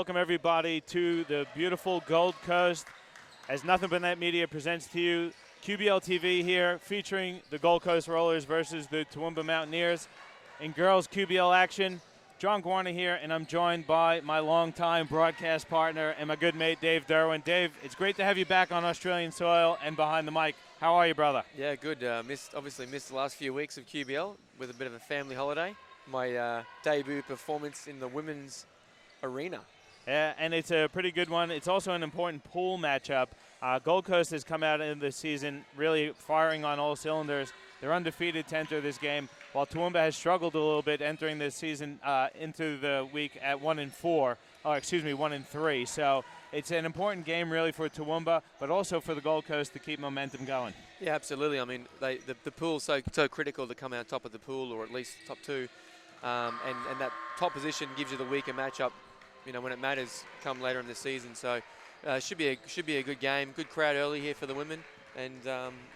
welcome everybody to the beautiful Gold Coast as Nothing But Net Media presents to you QBL TV here featuring the Gold Coast Rollers versus the Toowoomba Mountaineers in girls QBL action. John Guarna here, and I'm joined by my longtime broadcast partner and my good mate Dave Derwin. Dave, it's great to have you back on Australian soil and behind the mic. How are you, brother? Yeah, good. Obviously missed the last few weeks of QBL with a bit of a family holiday. My debut performance in the women's arena. Yeah, and it's a pretty good one. It's also an important pool matchup. Gold Coast has come out in the season really firing on all cylinders. They're undefeated to enter this game, while Toowoomba has struggled a little bit entering this season into the week at 1-4. Oh, excuse me, 1-3. So it's an important game really for Toowoomba, but also for the Gold Coast to keep momentum going. Yeah, absolutely. I mean, the pool's so critical to come out top of the pool, or at least top two, and that top position gives you the weaker matchup, you know, when it matters come later in the season. So should be a good game. Good crowd early here for the women, and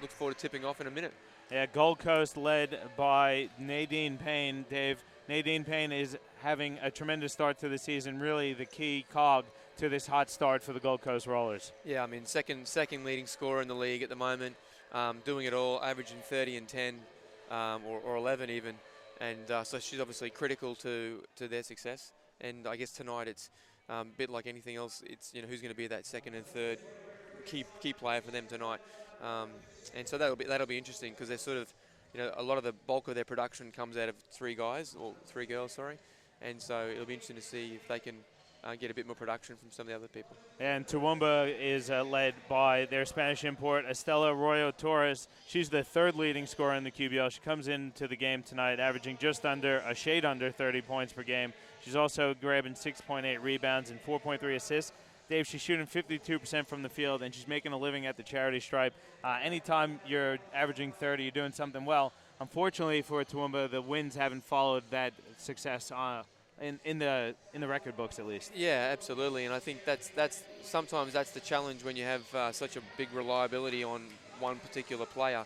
look forward to tipping off in a minute. Yeah, Gold Coast led by Nadine Payne. Dave, Nadine Payne is having a tremendous start to the season, really the key cog to this hot start for the Gold Coast Rollers. Yeah, I mean, second leading scorer in the league at the moment, doing it all, averaging 30 and 10, or 11 even, and so she's obviously critical to their success. And I guess tonight it's a bit like anything else. It's, you know, who's going to be that second and third key player for them tonight. And so that'll be interesting, because they're sort of, you know, a lot of the bulk of their production comes out of three girls, sorry. And so it'll be interesting to see if they can get a bit more production from some of the other people. And Toowoomba is led by their Spanish import, Estela Arroyo Torres. She's the third leading scorer in the QBL. She comes into the game tonight averaging a shade under 30 points per game. She's also grabbing 6.8 rebounds and 4.3 assists. Dave, she's shooting 52% from the field, and she's making a living at the charity stripe. Anytime you're averaging 30, you're doing something well. Unfortunately for Toowoomba, the wins haven't followed that success in the record books, at least. Yeah, absolutely, and I think that's sometimes that's the challenge when you have such a big reliability on one particular player.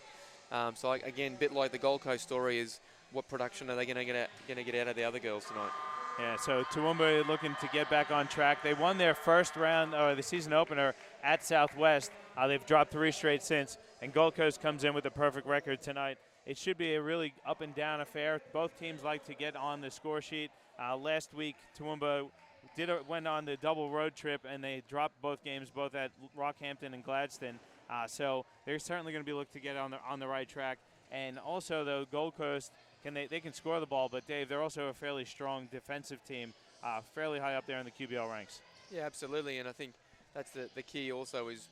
So again, a bit like the Gold Coast story is, what production are they going to get out of the other girls tonight? Yeah, so Toowoomba looking to get back on track. They won their first round, or the season opener, at Southwest. They've dropped 3 straight since, and Gold Coast comes in with a perfect record tonight. It should be a really up-and-down affair. Both teams like to get on the score sheet. Last week, Toowoomba went on the double road trip, and they dropped both games, both at Rockhampton and Gladstone. So they're certainly going to be looking to get on the right track. And also, though, Gold Coast, they can score the ball, but Dave, they're also a fairly strong defensive team, fairly high up there in the QBL ranks. Yeah, absolutely, and I think that's the key also is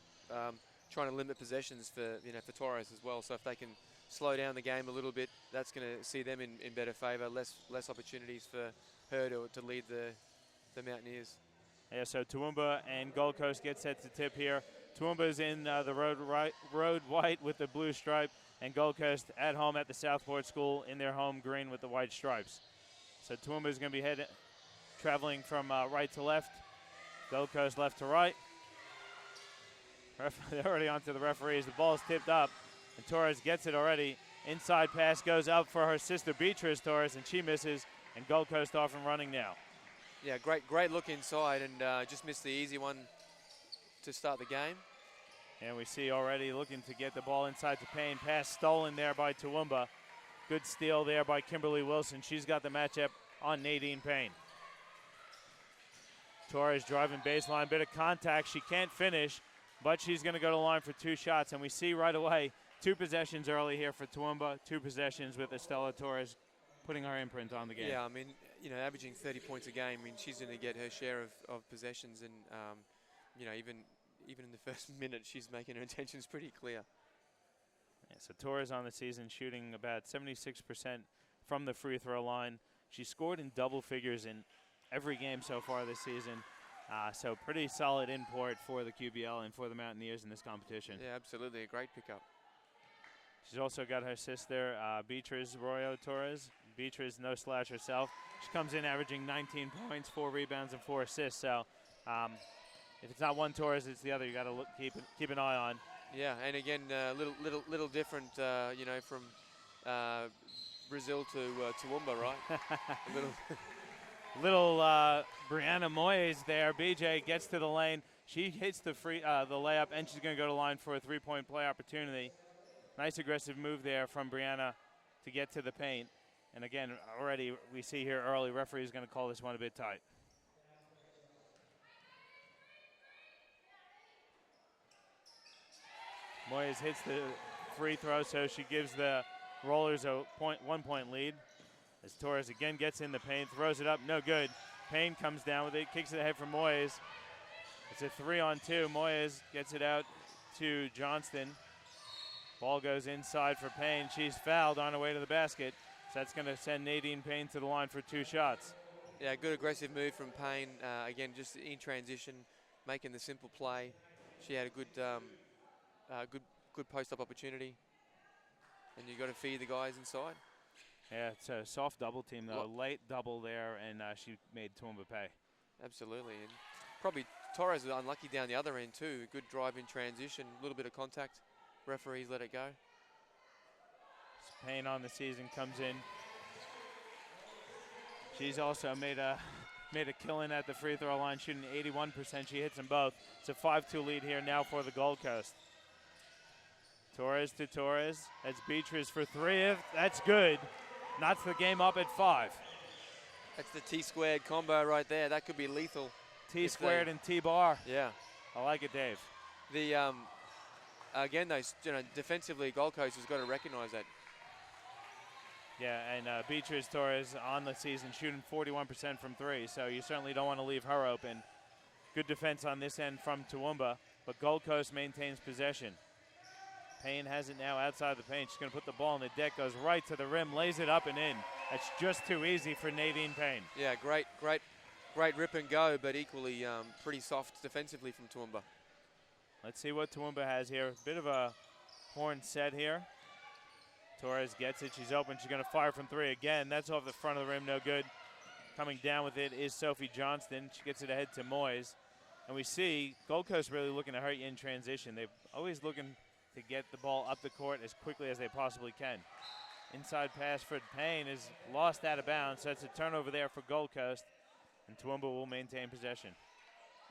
trying to limit possessions for Torres as well. So if they can slow down the game a little bit, that's going to see them in better favour. Less opportunities for her to lead the Mountaineers. Yeah, so Toowoomba and Gold Coast get set to tip here. Toowoomba is in the road white with the blue stripe, and Gold Coast at home at the Southport School in their home green with the white stripes. So Toowoomba is going to be traveling from right to left, Gold Coast left to right. They're already on to the referees. The ball is tipped up, and Torres gets it already. Inside pass goes up for her sister Beatrice Torres, and she misses, and Gold Coast off and running now. Yeah, great look inside, and just missed the easy one to start the game. And we see already looking to get the ball inside to Payne. Pass stolen there by Toowoomba. Good steal there by Kimberly Wilson. She's got the matchup on Nadine Payne. Torres driving baseline, bit of contact. She can't finish, but she's going to go to the line for 2 shots. And we see right away 2 possessions early here for Toowoomba, 2 possessions with Estela Torres putting her imprint on the game. Yeah, I mean, you know, averaging 30 points a game, I mean, she's going to get her share of possessions, and, you know, even in the first minute, she's making her intentions pretty clear. Yeah, so Torres on the season shooting about 76% from the free throw line. She scored in double figures in every game so far this season. So pretty solid import for the QBL and for the Mountaineers in this competition. Yeah, absolutely. A great pickup. She's also got her sister, Beatrice Arroyo Torres. Beatrice, no slouch herself. She comes in averaging 19 points, 4 rebounds, and 4 assists. So if it's not one Torres, it's the other. You got to keep an eye on. Yeah, and again, little different, you know, from Brazil to Toowoomba, right? Little Brianna Moyes there. BJ gets to the lane. She hits the layup, and she's going to go to the line for a three-point play opportunity. Nice aggressive move there from Brianna to get to the paint. And again, already we see here early, referee is going to call this one a bit tight. Moyes hits the free throw, so she gives the Rollers a 1-point lead. As Torres again gets in the paint, throws it up, no good. Payne comes down with it, kicks it ahead for Moyes. It's a 3-on-2. Moyes gets it out to Johnston. Ball goes inside for Payne. She's fouled on her way to the basket. So that's going to send Nadine Payne to the line for 2 shots. Yeah, good aggressive move from Payne. Again, just in transition, making the simple play. She had a good post-up opportunity. And you've got to feed the guys inside. Yeah, it's a soft double team, though. Late double there, and she made Toowoomba pay. Absolutely. And probably Torres was unlucky down the other end, too. Good drive in transition, a little bit of contact. Referees let it go. Payne on the season comes in. She's also made a killing at the free throw line, shooting 81%. She hits them both. It's a 5-2 lead here now for the Gold Coast. Torres to Torres. That's Beatrice for 3. That's good. Knocks the game up at 5. That's the T-squared combo right there. That could be lethal. T-squared and T-bar. Yeah. I like it, Dave. The again, though, defensively, Gold Coast has got to recognize that. Yeah, and Beatrice Torres on the season shooting 41% from 3, so you certainly don't want to leave her open. Good defense on this end from Toowoomba, but Gold Coast maintains possession. Payne has it now outside the paint. She's going to put the ball on the deck, goes right to the rim, lays it up and in. That's just too easy for Nadine Payne. Yeah, great rip and go, but equally pretty soft defensively from Toowoomba. Let's see what Toowoomba has here. Bit of a horn set here. Torres gets it. She's open. She's going to fire from 3 again. That's off the front of the rim. No good. Coming down with it is Sophie Johnston. She gets it ahead to Moyes. And we see Gold Coast really looking to hurt you in transition. They're always looking to get the ball up the court as quickly as they possibly can. Inside pass for Payne is lost out of bounds. So it's a turnover there for Gold Coast. And Toowoomba will maintain possession.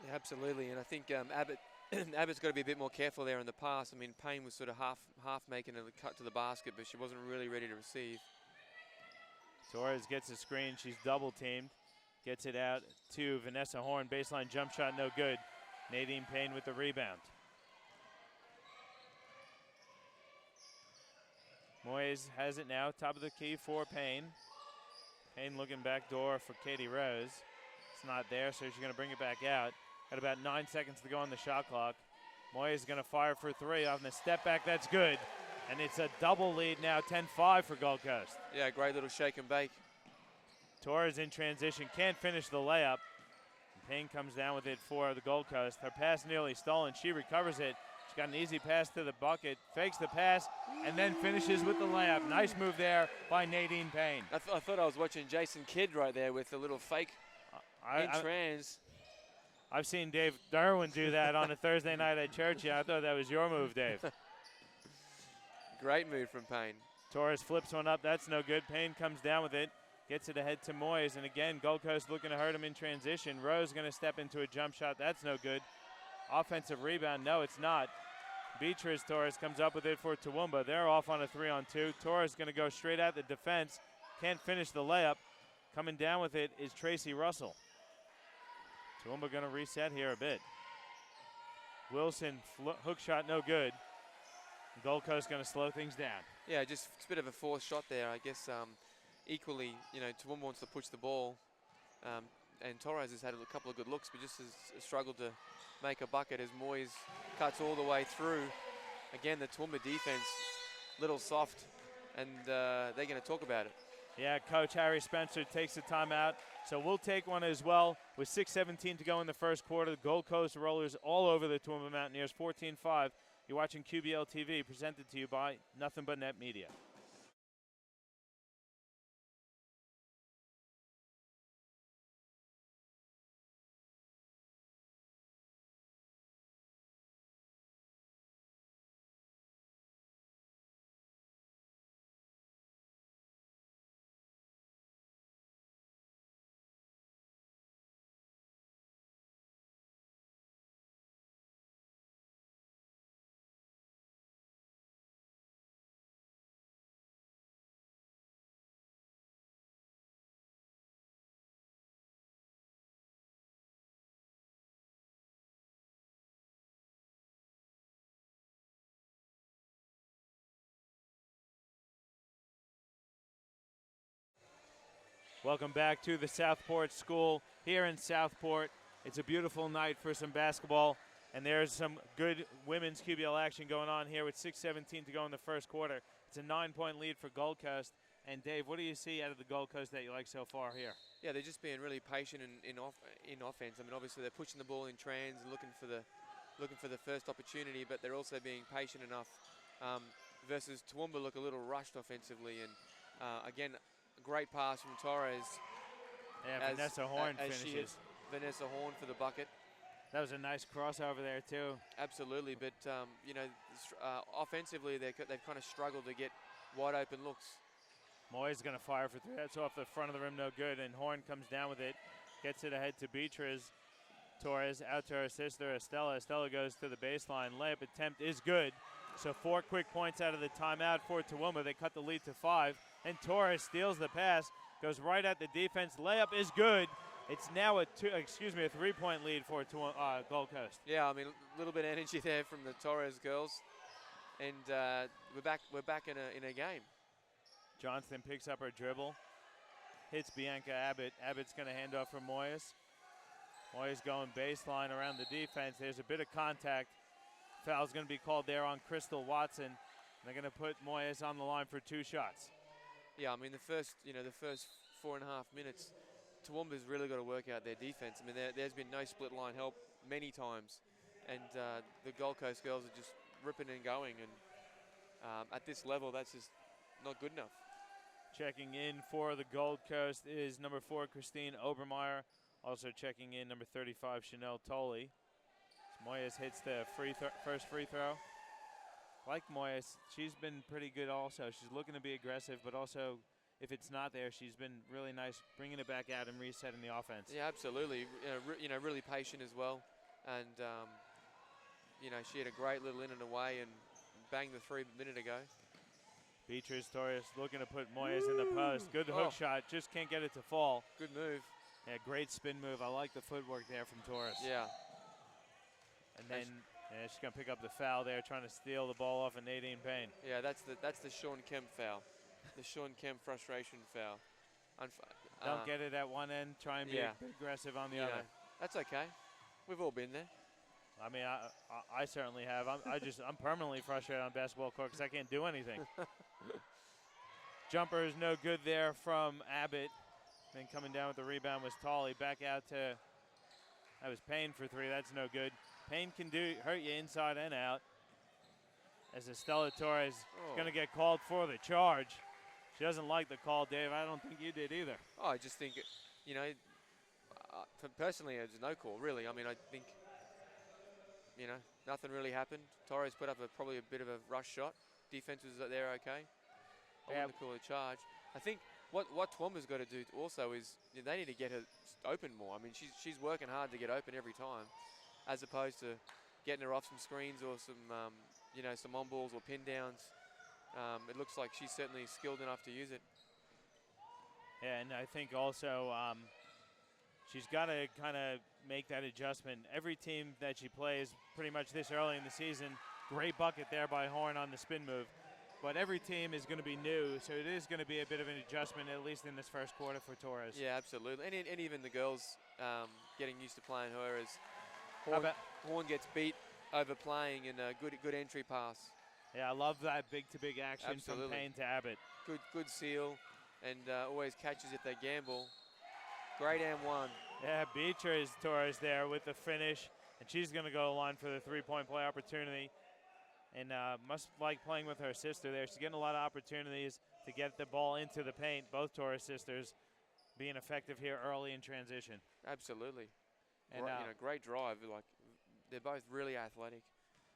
Yeah, absolutely. And I think Abbott's got to be a bit more careful there in the pass. I mean, Payne was sort of half making a cut to the basket, but she wasn't really ready to receive. Torres gets a screen. She's double teamed. Gets it out to Vanessa Horn. Baseline jump shot, no good. Nadine Payne with the rebound. Moyes has it now, top of the key for Payne. Payne looking back door for Katie Rose. It's not there, so she's going to bring it back out. Got about 9 seconds to go on the shot clock. Moyes is going to fire for 3 off the step back. That's good. And it's a double lead now, 10-5 for Gold Coast. Yeah, great little shake and bake. Torres in transition, can't finish the layup. Payne comes down with it for the Gold Coast. Her pass nearly stolen. She recovers it. She's got an easy pass to the bucket, fakes the pass, and then finishes with the layup. Nice move there by Nadine Payne. I thought I was watching Jason Kidd right there with a little fake trans. I've seen Dave Derwin do that on a Thursday night at church. Yeah, I thought that was your move, Dave. Great move from Payne. Torres flips one up. That's no good. Payne comes down with it. Gets it ahead to Moyes. And again, Gold Coast looking to hurt him in transition. Rose going to step into a jump shot. That's no good. Offensive rebound. No, it's not. Beatrice Torres comes up with it for Toowoomba. They're off on a 3-on-2. Torres going to go straight at the defense. Can't finish the layup. Coming down with it is Tracy Russell. Toowoomba going to reset here a bit. Wilson, hook shot, no good. Gold Coast going to slow things down. Yeah, just it's a bit of a forced shot there. I guess equally, Toowoomba wants to push the ball. And Torres has had a couple of good looks, but just has struggled to make a bucket as Moyes cuts all the way through. Again, the Toowoomba defense, little soft, and they're going to talk about it. Yeah, Coach Harry Spencer takes the timeout. So we'll take one as well. With 6:17 to go in the first quarter, the Gold Coast Rollers all over the Toowoomba Mountaineers, 14-5. You're watching QBL TV, presented to you by Nothing But Net Media. Welcome back to the Southport School here in Southport. It's a beautiful night for some basketball, and there's some good women's QBL action going on here with 6:17 to go in the first quarter. It's a 9-point lead for Gold Coast. And Dave, what do you see out of the Gold Coast that you like so far here? Yeah, they're just being really patient in offense. I mean, obviously they're pushing the ball in trans, looking for the first opportunity, but they're also being patient enough. Versus Toowoomba look a little rushed offensively, and again, a great pass from Torres. Yeah, Vanessa Horn finishes. She hits Vanessa Horn for the bucket. That was a nice crossover there too. Absolutely, but offensively they've kind of struggled to get wide open looks. Moy's going to fire for three. That's off the front of the rim, no good. And Horn comes down with it, gets it ahead to Beatriz. Torres out to her sister, Estella. Estella goes to the baseline. Layup attempt is good. So 4 quick points out of the timeout for Toowoomba. They cut the lead to 5. And Torres steals the pass, goes right at the defense. Layup is good. It's now a 3-point lead for Gold Coast. Yeah, I mean, a little bit of energy there from the Torres girls. And we're back in a game. Johnston picks up her dribble, hits Bianca Abbott. Abbott's going to hand off for Moyes. Moyes going baseline around the defense. There's a bit of contact. Foul's going to be called there on Crystal Watson. They're going to put Moyes on the line for 2 shots. Yeah, I mean, the first 4.5 minutes, Toowoomba's really got to work out their defense. I mean, there's been no split line help many times, and the Gold Coast girls are just ripping and going, and at this level, that's just not good enough. Checking in for the Gold Coast is number 4, Christine Obermeyer. Also checking in, number 35, Chanel Tolley. Moyes hits the first free throw. Like Moyes, she's been pretty good also. She's looking to be aggressive, but also if it's not there, she's been really nice bringing it back out and resetting the offense. Yeah, absolutely. Really patient as well. And, she had a great little in and away and banged the 3 a minute ago. Beatriz Torres looking to put Moyes in the post. Good hook shot, just can't get it to fall. Good move. Yeah, great spin move. I like the footwork there from Torres. Yeah. And then she's going to pick up the foul there, trying to steal the ball off of Nadine Payne. Yeah, that's the Sean Kemp foul. The Sean Kemp frustration foul. Don't get it at one end, try and be aggressive on the other. That's okay. We've all been there. I mean, I certainly have. I'm permanently frustrated on basketball court because I can't do anything. Jumper is no good there from Abbott. Then coming down with the rebound was Tolley. Back out to, that was Payne for 3. That's no good. Payne can hurt you inside and out. As Estella Torres is going to get called for the charge. She doesn't like the call, Dave. I don't think you did either. Oh, I just think, personally, there's no call, really. I mean, I think, nothing really happened. Torres put up probably a bit of a rush shot. Defense was there okay. I wouldn't call it a charge. I think what Toowoomba's got to do also is they need to get her open more. I mean, she's working hard to get open every time, as opposed to getting her off some screens or some on balls or pin downs. It looks like she's certainly skilled enough to use it. Yeah, and I think also she's got to kind of make that adjustment. Every team that she plays pretty much this early in the season, great bucket there by Horn on the spin move. But every team is going to be new, so it is going to be a bit of an adjustment, at least in this first quarter for Torres. Yeah, absolutely. And even the girls getting used to playing her as Horn gets beat overplaying and a good entry pass. Yeah, I love that big-to-big action Absolutely. From Payne to Abbott. Good seal, and always catches if they gamble. Great and one. Yeah, Beatriz Torres there with the finish, and she's going to go to the line for the 3-point play opportunity. And must like playing with her sister there. She's getting a lot of opportunities to get the ball into the paint. Both Torres sisters being effective here early in transition. Absolutely. And great drive. Like, they're both really athletic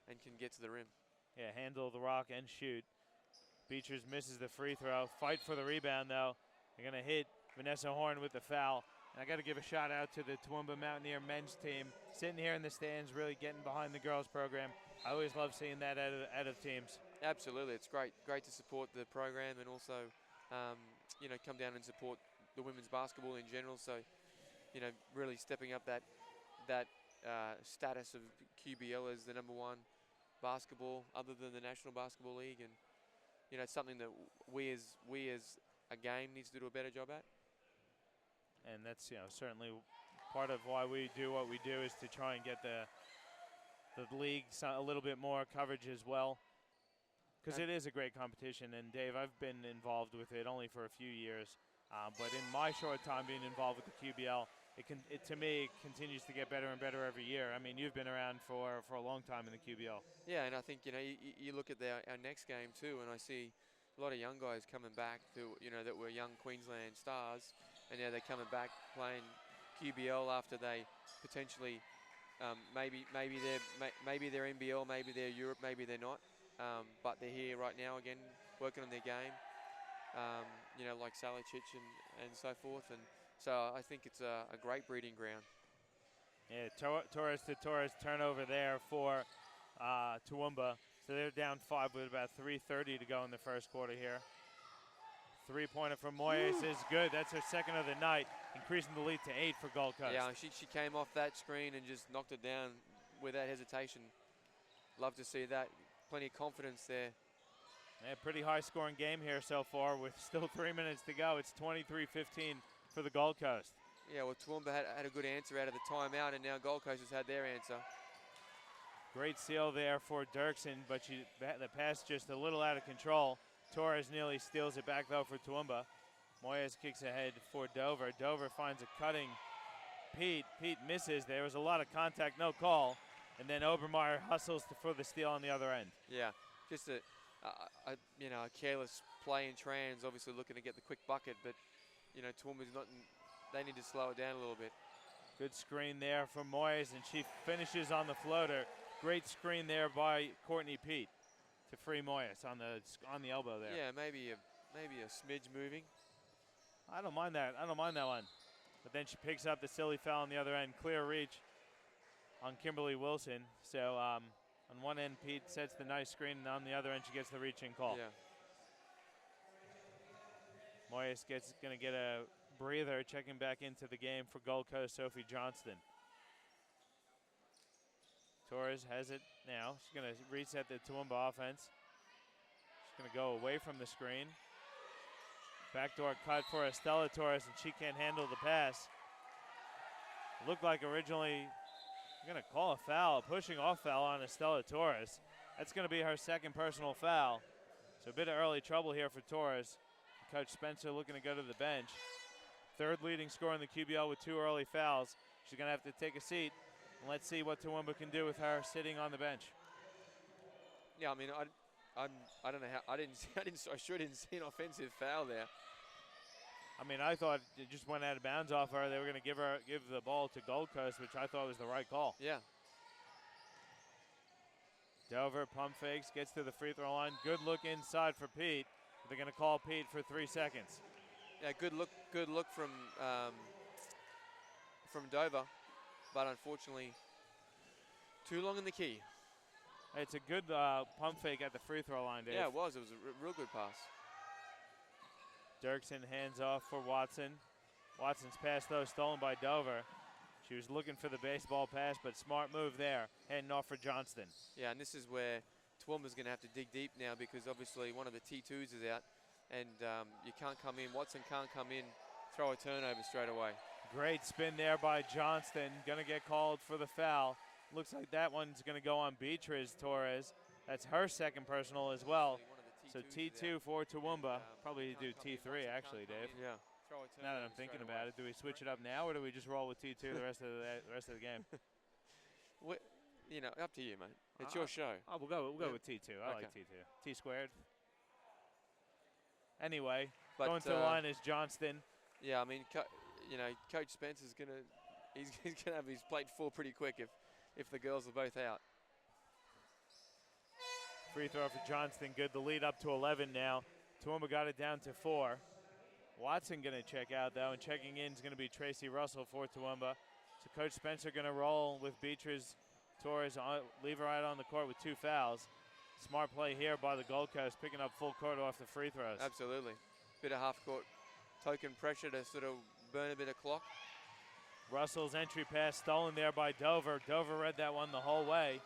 and can get to the rim. Yeah, handle the rock and shoot. Beatriz misses the free throw. Fight for the rebound, though. They're going to hit Vanessa Horn with the foul. And I got to give a shout out to the Toowoomba Mountaineer men's team. Sitting here in the stands, really getting behind the girls program. I always love seeing that out of teams. Absolutely. It's great to support the program and also, come down and support the women's basketball in general. So, really stepping up that status of QBL as the #1 basketball other than the National Basketball League. And, it's something that we as a game needs to do a better job at. and that's certainly part of why we do what we do, is to try and get the league a little bit more coverage as well, because it is a great competition. And Dave, I've been involved with it only for a few years, but in my short time being involved with the QBL, to me, it continues to get better and better every year. I mean, you've been around for a long time in the QBL. Yeah, and I think, you look at our next game too, and I see a lot of young guys coming back who, that were young Queensland stars, and now they're coming back playing QBL after they potentially, maybe they're NBL, maybe they're Europe, maybe they're not, but they're here right now again working on their game, like Salicic and so forth, and so I think it's a great breeding ground. Yeah, Torres to Torres turnover there for Toowoomba. So they're down 5 with about 3:30 to go in the first quarter here. Three-pointer from Moyes is good. That's her second of the night, increasing the lead to 8 for Gold Coast. Yeah, she came off that screen and just knocked it down without hesitation. Love to see that. Plenty of confidence there. Yeah, pretty high-scoring game here so far with still 3 minutes to go. It's 23-15 for the Gold Coast. Yeah, well, Toowoomba had a good answer out of the timeout, and now Gold Coast has had their answer. Great seal there for Dirksen, but the pass just a little out of control. Torres nearly steals it back, though, for Toowoomba. Moyes kicks ahead for Dover. Dover finds a cutting Pete. Pete misses. There was a lot of contact, no call. And then Obermeyer hustles for the steal on the other end. Yeah, just a careless play in trans, obviously looking to get the quick bucket, but, Toowoomba's not they need to slow it down a little bit. Good screen there from Moyes, and she finishes on the floater. Great screen there by Courtney Pete to free Moyes on the elbow there. Yeah, maybe a smidge moving. I don't mind that. I don't mind that one. But then she picks up the silly foul on the other end. Clear reach on Kimberly Wilson. So on one end, Pete sets the nice screen, and on the other end, she gets the reaching call. Yeah. Moyes going to get a breather, checking back into the game for Gold Coast, Sophie Johnston. Torres has it now. She's going to reset the Toowoomba offense. She's going to go away from the screen. Backdoor cut for Estella Torres, and she can't handle the pass. Looked like originally they're going to call a foul, a pushing off foul on Estella Torres. That's going to be her second personal foul. So a bit of early trouble here for Torres. Coach Spencer looking to go to the bench. Third leading scorer in the QBL with 2 early fouls. She's going to have to take a seat, and let's see what Toowoomba can do with her sitting on the bench. Yeah, I mean, I don't know how I sure didn't see an offensive foul there. I mean, I thought it just went out of bounds off her. They were going to give the ball to Gold Coast, which I thought was the right call. Yeah. Dover pump fakes, gets to the free throw line. Good look inside for Pete. They're going to call Pete for 3 seconds. Yeah, good look from Dover, but unfortunately, too long in the key. It's a good pump fake at the free throw line, Dave. Yeah, it was. It was a real good pass. Dirksen hands off for Watson. Watson's pass, though, stolen by Dover. She was looking for the baseball pass, but smart move there, handing off for Johnston. Yeah, and this is where Toowoomba's going to have to dig deep now, because obviously one of the T2s is out, and you can't come in. Watson can't come in, throw a turnover straight away. Great spin there by Johnston. Going to get called for the foul. Looks like that one's going to go on Beatriz Torres. That's her second personal as well. So T2 for Toowoomba. Probably do T3 actually, Dave. Yeah. Now that I'm thinking about it, do we switch it up now, or do we just roll with T2 the rest of the game? Up to you, mate. It's your show. We'll go with T2. I like T2. T squared. Anyway, going to the line is Johnston. Yeah, I mean, Coach Spencer's he's gonna have his plate full pretty quick if the girls are both out. Free throw for Johnston, good. The lead up to 11 now. Toowoomba got it down to 4. Watson going to check out, though, and checking in is going to be Tracy Russell for Toowoomba. So Coach Spencer going to roll with Beatriz Torres, leave her out on the court with 2 fouls. Smart play here by the Gold Coast, picking up full court off the free throws. Absolutely. Bit of half-court token pressure to sort of burn a bit of clock. Russell's entry pass stolen there by Dover. Dover read that one the whole way.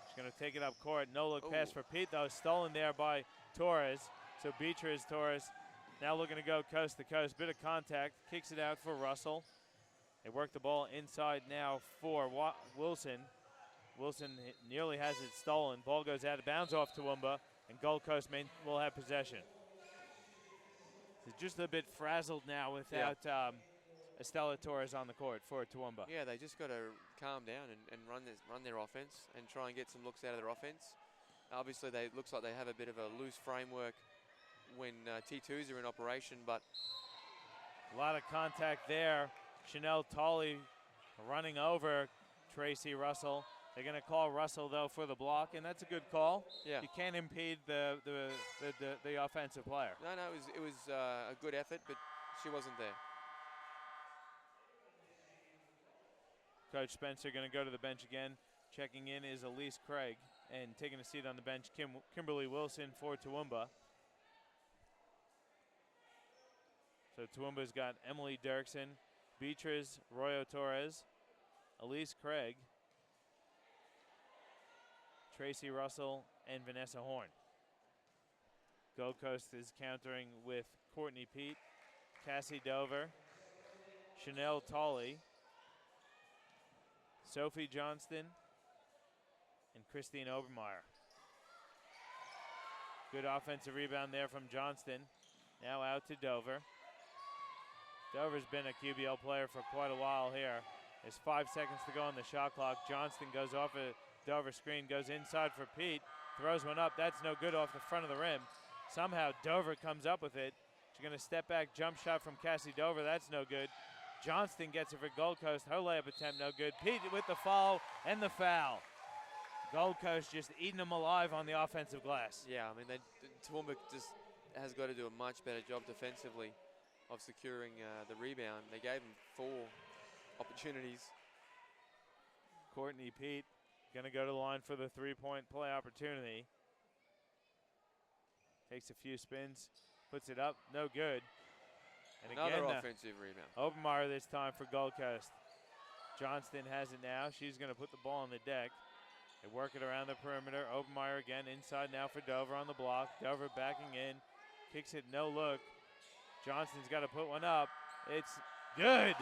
She's going to take it up court. No-look pass for Pete, though. Stolen there by Torres. So Beatriz Torres Now looking to go coast to coast. Bit of contact. Kicks it out for Russell. They work the ball inside now for Wilson. Wilson nearly has it stolen. Ball goes out of bounds off Toowoomba, and Gold Coast will have possession. They're just a bit frazzled now without Estella Torres on the court for Toowoomba. Yeah, they just got to calm down and run their offense and try and get some looks out of their offense. Obviously, it looks like they have a bit of a loose framework when T2s are in operation, but a lot of contact there. Chanel Tolley running over Tracy Russell. They're going to call Russell, though, for the block, and that's a good call. Yeah. You can't impede the offensive player. No, it was a good effort, but she wasn't there. Coach Spencer going to go to the bench again. Checking in is Elise Craig, and taking a seat on the bench, Kimberly Wilson for Toowoomba. So Toowoomba's got Emily Dirksen, Beatriz Royo Torres, Elise Craig, Tracy Russell, and Vanessa Horn. Gold Coast is countering with Courtney Pete, Cassie Dover, Chanel Tolley, Sophie Johnston, and Christine Obermeyer. Good offensive rebound there from Johnston. Now out to Dover. Dover's been a QBL player for quite a while here. There's 5 seconds to go on the shot clock. Johnston goes off a Dover screen, goes inside for Pete, throws one up. That's no good off the front of the rim. Somehow Dover comes up with it. She's going to step back, jump shot from Cassie Dover. That's no good. Johnston gets it for Gold Coast. Her layup attempt no good. Pete with the foul and the foul. Gold Coast just eating them alive on the offensive glass. Yeah, I mean, Toowoomba just has got to do a much better job defensively of securing the rebound. They gave him 4 opportunities. Courtney Pete going to go to the line for the three-point play opportunity. Takes a few spins, puts it up, no good. And another again, offensive rebound. Obermeyer this time for Gold Coast. Johnston has it now. She's going to put the ball on the deck. They work it around the perimeter. Obermeyer again inside now for Dover on the block. Dover backing in, kicks it, no look. Johnston's got to put one up. It's good.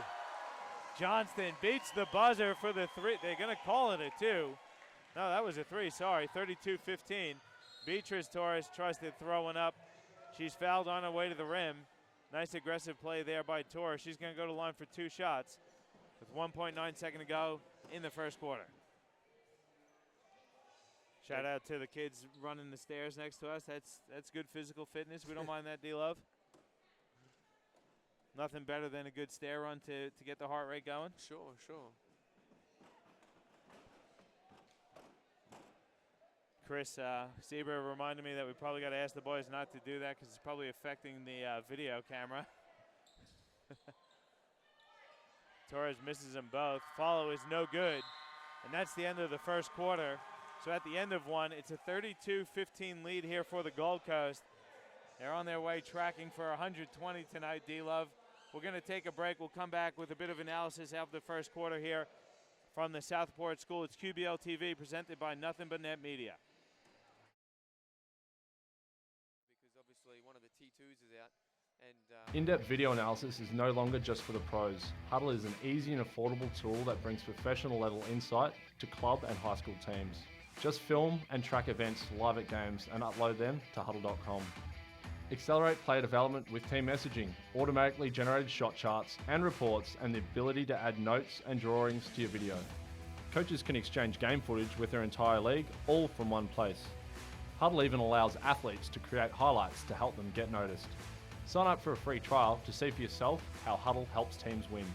Johnston beats the buzzer for the 3. They're going to call it a 2. No, that was a 3, sorry, 32-15. Beatriz Torres tries to throw one up. She's fouled on her way to the rim. Nice aggressive play there by Torres. She's going to go to the line for 2 shots with 1.9 seconds to go in the first quarter. Shout out to the kids running the stairs next to us. That's good physical fitness. We don't mind that, D-Love. Nothing better than a good stair run to get the heart rate going. Sure. Chris Sieber reminded me that we probably got to ask the boys not to do that because it's probably affecting the video camera. Torres misses them both. Follow is no good. And that's the end of the first quarter. So at the end of one, it's a 32-15 lead here for the Gold Coast. They're on their way tracking for 120 tonight, D-Love. We're going to take a break. We'll come back with a bit of analysis after the first quarter here from the Southport School. It's QBL TV presented by Nothing But Net Media. Because obviously one of the T2s is out. And in-depth video analysis is no longer just for the pros. Huddle is an easy and affordable tool that brings professional level insight to club and high school teams. Just film and track events live at games and upload them to huddle.com. Accelerate player development with team messaging, automatically generated shot charts and reports, and the ability to add notes and drawings to your video. Coaches can exchange game footage with their entire league, all from one place. Huddle even allows athletes to create highlights to help them get noticed. Sign up for a free trial to see for yourself how Huddle helps teams win.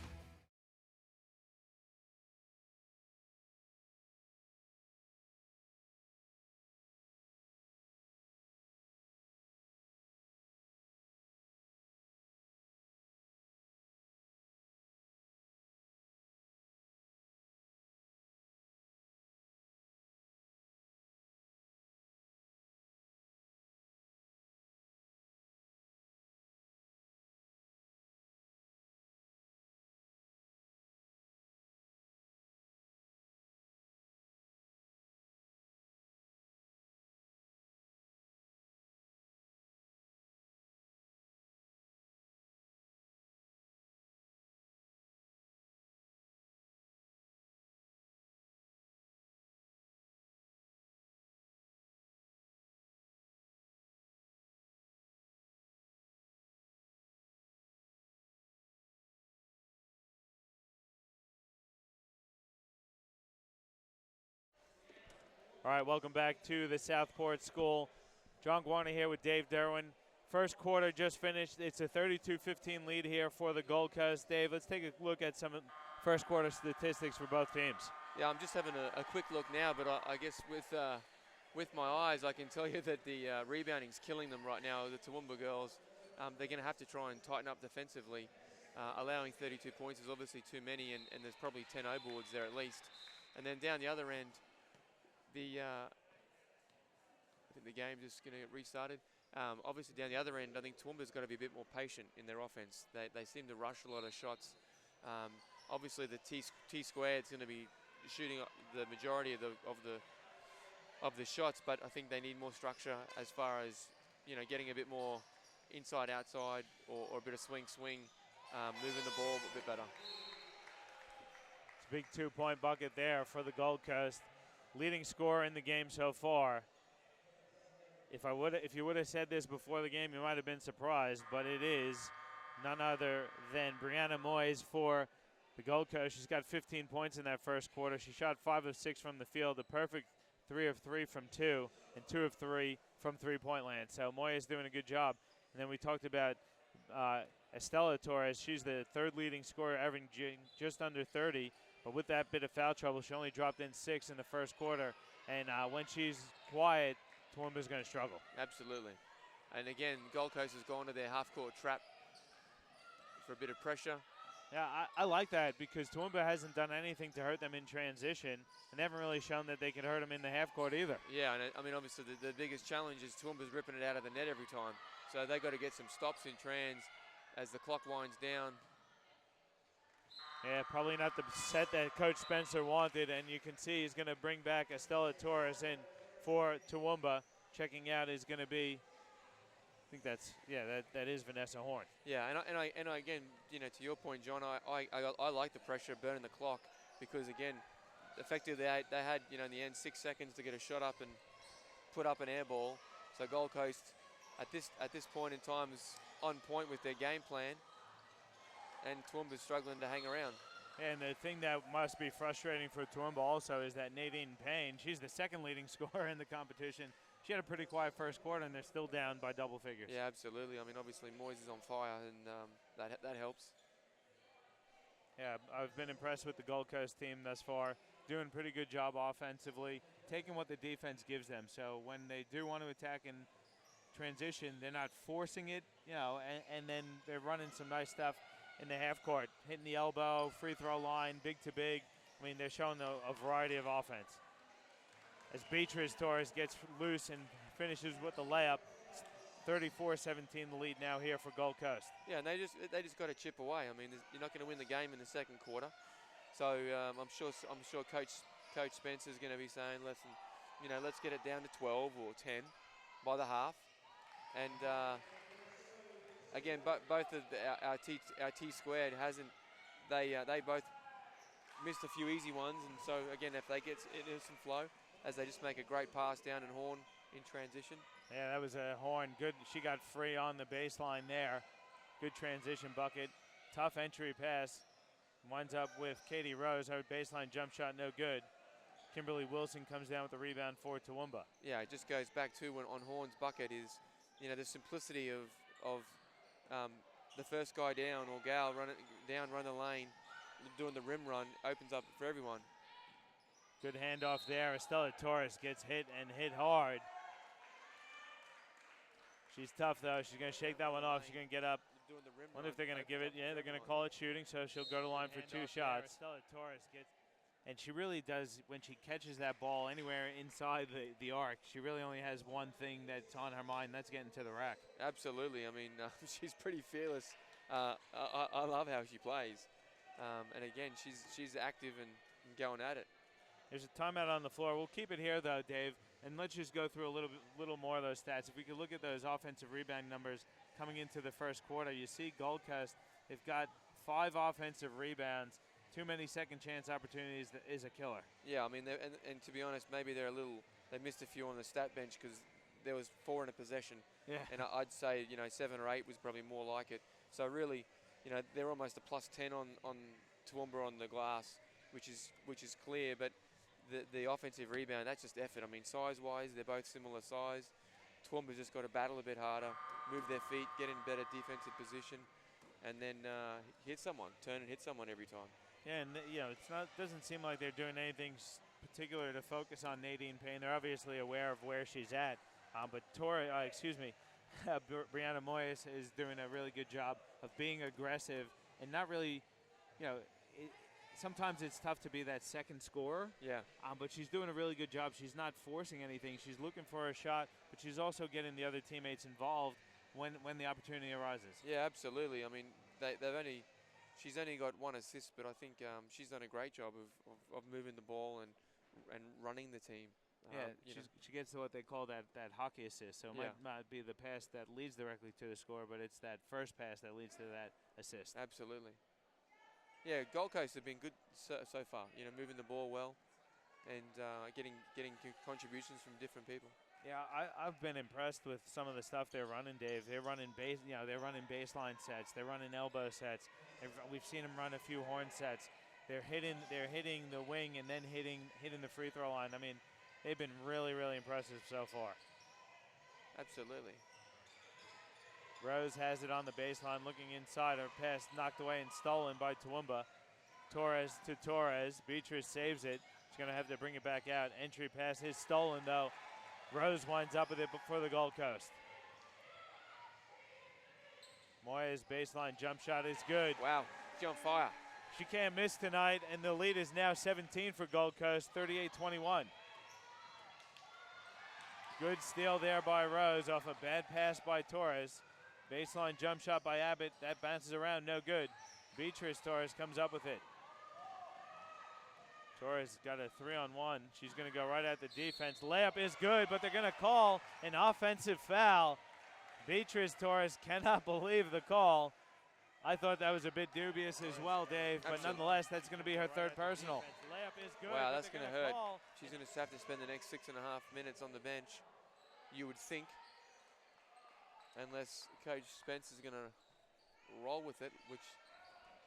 All right, welcome back to the Southport School. John Guarna here with Dave Derwin. First quarter just finished. It's a 32-15 lead here for the Gold Coast. Dave, let's take a look at some first quarter statistics for both teams. Yeah, I'm just having a quick look now, but I guess with my eyes, I can tell you that the rebounding's killing them right now. The Toowoomba girls, they're going to have to try and tighten up defensively. Allowing 32 points is obviously too many, and there's probably 10 O-boards there at least. And then down the other end, I think the game's just going to get restarted. Obviously down the other end, I think Toowoomba's got to be a bit more patient in their offense. They seem to rush a lot of shots. Obviously the T squared's going to be shooting the majority of the shots, but I think they need more structure as far as getting a bit more inside outside or a bit of swing, moving the ball a bit better. It's a big 2-point bucket there for the Gold Coast. Leading scorer in the game so far. If you would have said this before the game, you might have been surprised, but it is none other than Brianna Moyes for the Gold Coast. She's got 15 points in that first quarter. She shot 5 of 6 from the field, a perfect 3 of 3 from 2, and 2 of 3 from three-point land. So Moyes is doing a good job. And then we talked about Estella Torres. She's the third leading scorer, averaging just under 30. But with that bit of foul trouble, she only dropped in 6 in the first quarter. And when she's quiet, Toowoomba's going to struggle. Absolutely. And again, Gold Coast has gone to their half-court trap for a bit of pressure. Yeah, I like that because Toowoomba hasn't done anything to hurt them in transition, and they haven't really shown that they can hurt them in the half court either. Yeah, and I mean, obviously the biggest challenge is Toowoomba's ripping it out of the net every time. So they've got to get some stops in trans as the clock winds down. Yeah, probably not the set that Coach Spencer wanted, and you can see he's going to bring back Estella Torres in for Toowoomba. Checking out is going to be, I think that is Vanessa Horn. Yeah, and I again, to your point, John, I like the pressure burning the clock because again, effectively they had in the end 6 seconds to get a shot up and put up an air ball. So Gold Coast at this point in time is on point with their game plan, and Toowoomba's struggling to hang around. And the thing that must be frustrating for Toowoomba also is that Nadine Payne, she's the second leading scorer in the competition. She had a pretty quiet first quarter, and they're still down by double figures. Yeah, absolutely. I mean, obviously Moyes is on fire, and that helps. Yeah, I've been impressed with the Gold Coast team thus far. Doing a pretty good job offensively, taking what the defense gives them. So when they do want to attack in transition, they're not forcing it, and then they're running some nice stuff in the half court, hitting the elbow, free throw line, big to big. I mean, they're showing a variety of offense. As Beatrice Torres gets loose and finishes with the layup, 34-17 the lead now here for Gold Coast. Yeah, and they just got to chip away. I mean, you're not going to win the game in the second quarter, so I'm sure Coach Spencer's going to be saying, listen, let's get it down to 12 or 10 by the half, and again, both of our T squared hasn't. They both missed a few easy ones, and so again, if they get into some flow, as they just make a great pass down and Horn in transition. Yeah, that was a Horn. Good. She got free on the baseline there. Good transition bucket. Tough entry pass. Winds up with Katie Rose. Her baseline jump shot no good. Kimberly Wilson comes down with the rebound for Toowoomba. Yeah, it just goes back to when on Horn's bucket is, the simplicity of the first guy down or gal run the lane, doing the rim run opens up for everyone. Good handoff there. Estella Torres gets hit and hit hard. She's tough, though. She's going to shake that one off. She's going to get up. Wonder if they're going to give it. Yeah, they're going to call it shooting, so she'll go to line for 2 shots. Estella Torres gets, and she really does, when she catches that ball anywhere inside the arc, she really only has one thing that's on her mind, that's getting to the rack. Absolutely. I mean, she's pretty fearless. I love how she plays. And again, she's active and going at it. There's a timeout on the floor. We'll keep it here, though, Dave, and let's just go through a little more of those stats. If we could look at those offensive rebound numbers coming into the first quarter, you see Gold Coast, they've got 5 offensive rebounds. Too many second chance opportunities is a killer. Yeah, I mean, and to be honest, maybe they missed a few on the stat bench because there was 4 in a possession. Yeah. And I'd say, 7 or 8 was probably more like it. So really, they're almost a +10 on Toowoomba on the glass, which is clear. But the offensive rebound, that's just effort. I mean, size-wise, they're both similar size. Toowoomba's just got to battle a bit harder, move their feet, get in better defensive position, and then hit someone, turn and hit someone every time. Yeah, and doesn't seem like they're doing anything particular to focus on Nadine Payne. They're obviously aware of where she's at, but Brianna Moyes is doing a really good job of being aggressive and not really, sometimes it's tough to be that second scorer. Yeah. But she's doing a really good job. She's not forcing anything. She's looking for a shot, but she's also getting the other teammates involved when the opportunity arises. Yeah, absolutely. I mean, she's only got 1 assist, but I think she's done a great job of moving the ball and running the team. Yeah, she gets to what they call that hockey assist. So it might not be the pass that leads directly to the score, but it's that first pass that leads to that assist. Absolutely. Yeah, Gold Coast have been good so far. Moving the ball well, and getting contributions from different people. Yeah, I've been impressed with some of the stuff they're running, Dave. They're running they're running baseline sets. They're running elbow sets. We've seen them run a few horn sets. They're hitting the wing and then hitting the free throw line. I mean, they've been really, really impressive so far. Absolutely. Rose has it on the baseline, looking inside. Her pass knocked away and stolen by Toowoomba. Torres to Torres. Beatrice saves it. She's going to have to bring it back out. Entry pass is stolen, though. Rose winds up with it for the Gold Coast. Moya's baseline jump shot is good. Wow, she's on fire. She can't miss tonight, and the lead is now 17 for Gold Coast, 38-21. Good steal there by Rose off a bad pass by Torres. Baseline jump shot by Abbott. That bounces around, no good. Beatrice Torres comes up with it. Torres got a 3-on-1. She's going to go right at the defense. Layup is good, but they're going to call an offensive foul. Beatrice Torres cannot believe the call. I thought that was a bit dubious as well, Dave, but nonetheless, that's going to be her third personal. Layup is good. Wow, that's going to hurt. She's going to have to spend the next 6.5 minutes on the bench, you would think, unless Coach Spence is going to roll with it, which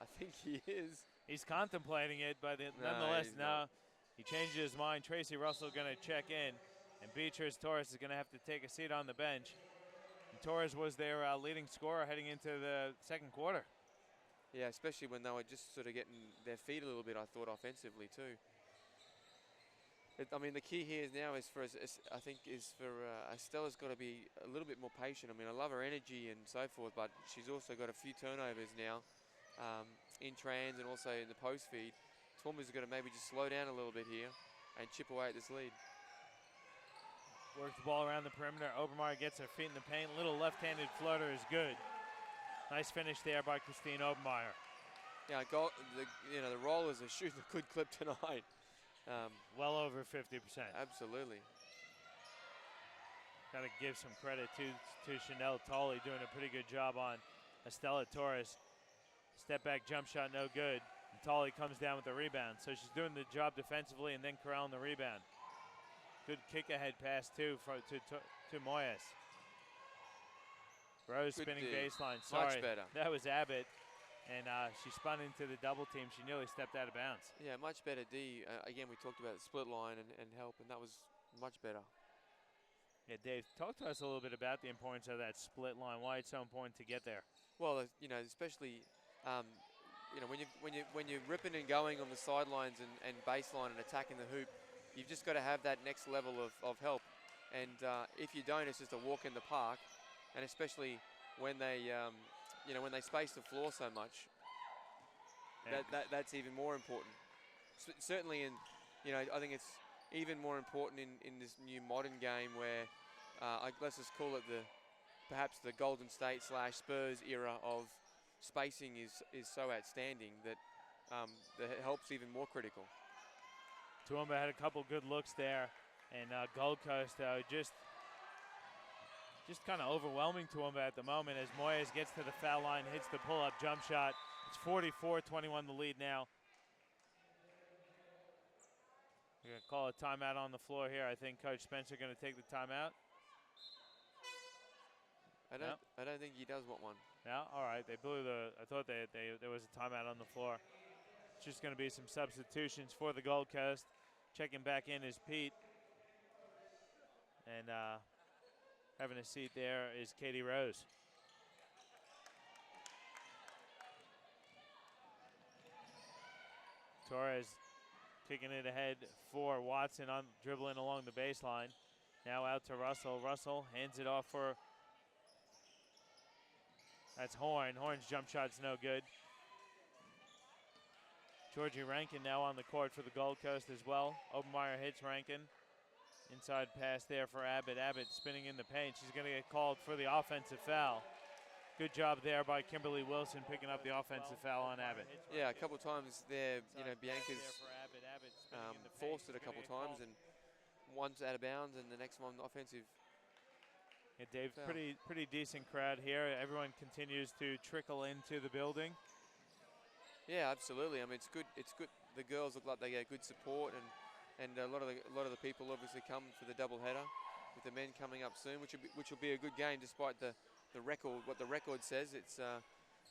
I think he is. He's contemplating it, but nonetheless, no. He changes his mind. Tracy Russell going to check in, and Beatrice Torres is going to have to take a seat on the bench. And Torres was their leading scorer heading into the second quarter. Yeah, especially when they were just sort of getting their feet a little bit, I thought, offensively too. I mean, the key here now is for Estella's got to be a little bit more patient. I mean, I love her energy and so forth, but she's also got a few turnovers now in trans and also in the post feed. Toowoomba's got to maybe just slow down a little bit here and chip away at this lead. Works the ball around the perimeter. Obermeyer gets her feet in the paint. Little left-handed floater is good. Nice finish there by Christine Obermeyer. Yeah, the Rollers are shooting a good clip tonight. Well over 50%. Absolutely. Got to give some credit to Chanel Tolley doing a pretty good job on Estella Torres. Step back jump shot, no good. And Tolley comes down with the rebound. So she's doing the job defensively and then corralling the rebound. Good kick ahead pass too to Moyes. Rose spinning baseline. Sorry, much better. That was Abbott. And she spun into the double team. She nearly stepped out of bounds. Yeah, much better D. Again, we talked about the split line and help, and that was much better. Yeah, Dave, talk to us a little bit about the importance of that split line. Why it's so important to get there. Well, especially when you're ripping and going on the sidelines and baseline and attacking the hoop, you've just got to have that next level of help. And if you don't, it's just a walk in the park. And especially when they when they space the floor so much, that's even more important. Certainly, I think it's even more important in this new modern game where let's just call it perhaps the Golden State / Spurs era of spacing is so outstanding that the help's even more critical. Toowoomba had a couple good looks there, and Gold Coast just kind of overwhelming Toowoomba at the moment as Moyes gets to the foul line, hits the pull-up jump shot. It's 44-21 the lead now. We're going to call a timeout on the floor here. I think Coach Spencer going to take the timeout. I don't think he does want one. No? All right. They blew I thought there was a timeout on the floor. It's just going to be some substitutions for the Gold Coast. Checking back in is Pete. And having a seat there is Katie Rose. Torres kicking it ahead for Watson on dribbling along the baseline. Now out to Russell. Russell hands it off for, that's Horn. Horn's jump shot's no good. Georgie Rankin now on the court for the Gold Coast as well. Obermeyer hits Rankin. Inside pass there for Abbott. Abbott spinning in the paint. She's going to get called for the offensive foul. Good job there by Kimberly Wilson picking up the offensive foul on Abbott. Yeah, a couple of times there, Bianca's forced it a couple of times, and one's out of bounds and the next one offensive. Yeah, Dave, pretty decent crowd here. Everyone continues to trickle into the building. Yeah, absolutely. I mean, it's good. It's good. The girls look like they get good support, and a lot of the people obviously come for the doubleheader, with the men coming up soon, which will be a good game despite the record. What the record says, it's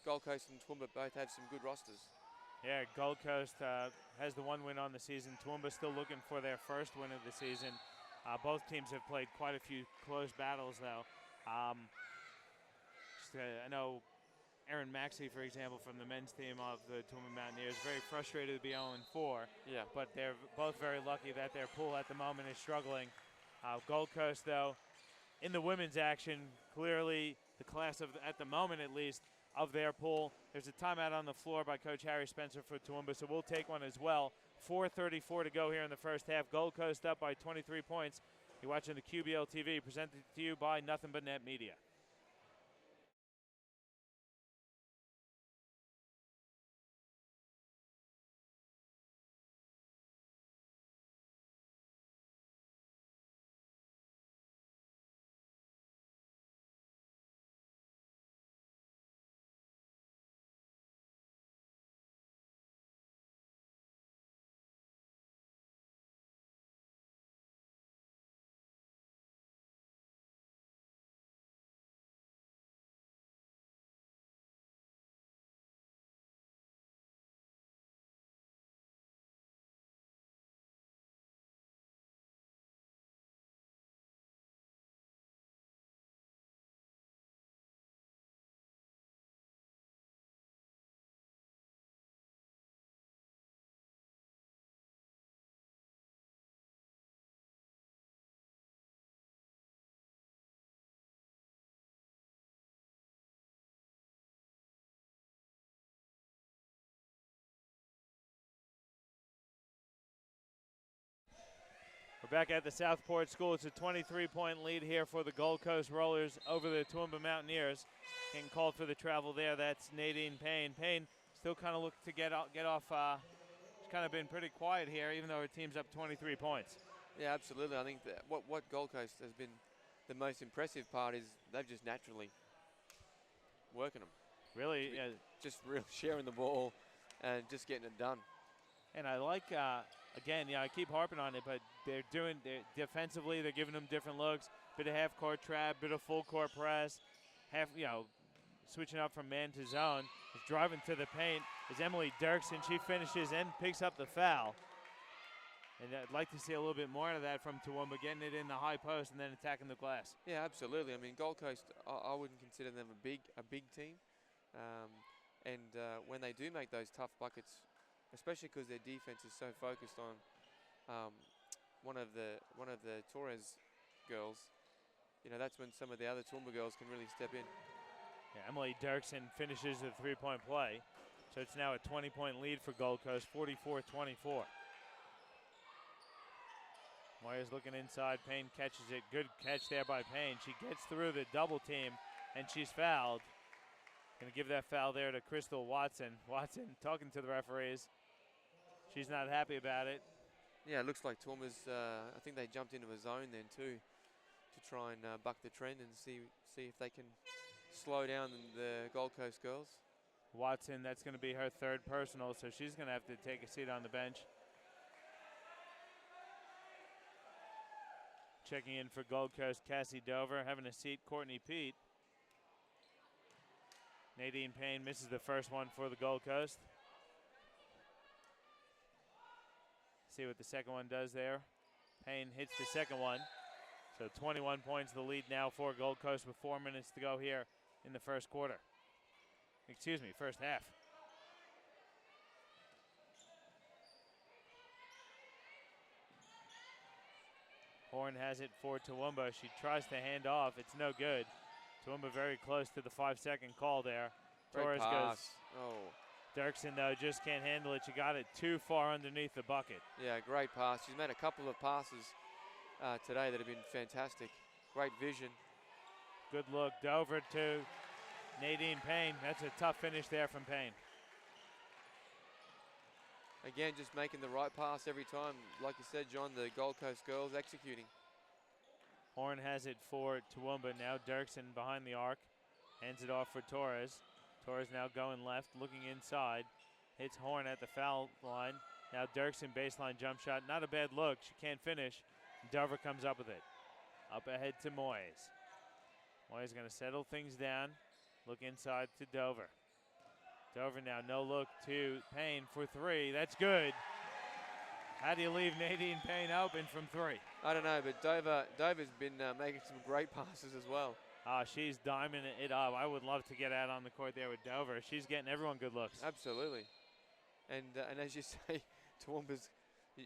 Gold Coast and Toowoomba both have some good rosters. Yeah, Gold Coast has the one win on the season. Toowoomba still looking for their first win of the season. Both teams have played quite a few close battles, though. I know Aaron Maxey, for example, from the men's team of the Toowoomba Mountaineers, very frustrated to be 0-4. Yeah. But they're both very lucky that their pool at the moment is struggling. Gold Coast, though, in the women's action, clearly the class of, at the moment at least, of their pool. There's a timeout on the floor by Coach Harry Spencer for Toowoomba, so we'll take one as well. 4:34 to go here in the first half. Gold Coast up by 23 points. You're watching the QBL TV, presented to you by Nothing But Net Media. We're back at the Southport School. It's a 23-point lead here for the Gold Coast Rollers over the Toowoomba Mountaineers. Getting called for the travel there. That's Nadine Payne. Payne still kind of looking to get off. She's kind of been pretty quiet here, even though her team's up 23 points. Yeah, absolutely. I think that what Gold Coast has been the most impressive part is they've just naturally working them. Really? Just really sharing the ball and just getting it done. And I like, again, I keep harping on it, but they're defensively, they're giving them different looks. Bit of half-court trap, bit of full-court press, switching up from man to zone. Is driving to the paint is Emily Dirksen. She finishes and picks up the foul. And I'd like to see a little bit more of that from Toowoomba, getting it in the high post and then attacking the glass. Yeah, absolutely. I mean, Gold Coast, I wouldn't consider them a big team. When they do make those tough buckets, especially because their defense is so focused on one of the Torres girls, that's when some of the other Toowoomba girls can really step in. Yeah, Emily Dirksen finishes the three-point play. So it's now a 20-point lead for Gold Coast, 44-24. Moyer's looking inside. Payne catches it. Good catch there by Payne. She gets through the double team, and she's fouled. Going to give that foul there to Crystal Watson. Watson talking to the referees. She's not happy about it. Yeah, it looks like Toowoomba's, I think they jumped into a zone then too to try and buck the trend and see if they can slow down the Gold Coast girls. Watson, that's going to be her third personal, so she's going to have to take a seat on the bench. Checking in for Gold Coast, Cassie Dover. Having a seat, Courtney Pete. Nadine Payne misses the first one for the Gold Coast. see what the second one does there. Payne hits the second one. So 21 points the lead now for Gold Coast with 4 minutes to go here in the first quarter. Excuse me, first half. Horn has it for Toowoomba. She tries to hand off. It's no good. Toowoomba very close to the 5-second call there. Great Torres pass. goes. Oh. Dirksen, though, just can't handle it. She got it too far underneath the bucket. Yeah, great pass. She's made a couple of passes today that have been fantastic. Great vision. Good look. Dover to Nadine Payne. That's a tough finish there from Payne. Again, just making the right pass every time. Like you said, John, the Gold Coast girls executing. Horn has it for Toowoomba. Now Dirksen behind the arc. Hands it off for Torres. Torres now going left, looking inside. Hits Horn at the foul line. Now Dirksen baseline jump shot. Not a bad look. She can't finish. Dover comes up with it. Up ahead to Moyes. Moyes going to settle things down. Look inside to Dover. Dover now no look to Payne for three. That's good. How do you leave Nadine Payne open from three? I don't know, but Dover's been making some great passes as well. She's diming it up. I would love to get out on the court there with Dover. She's getting everyone good looks. Absolutely. And as you say, Toowoomba's,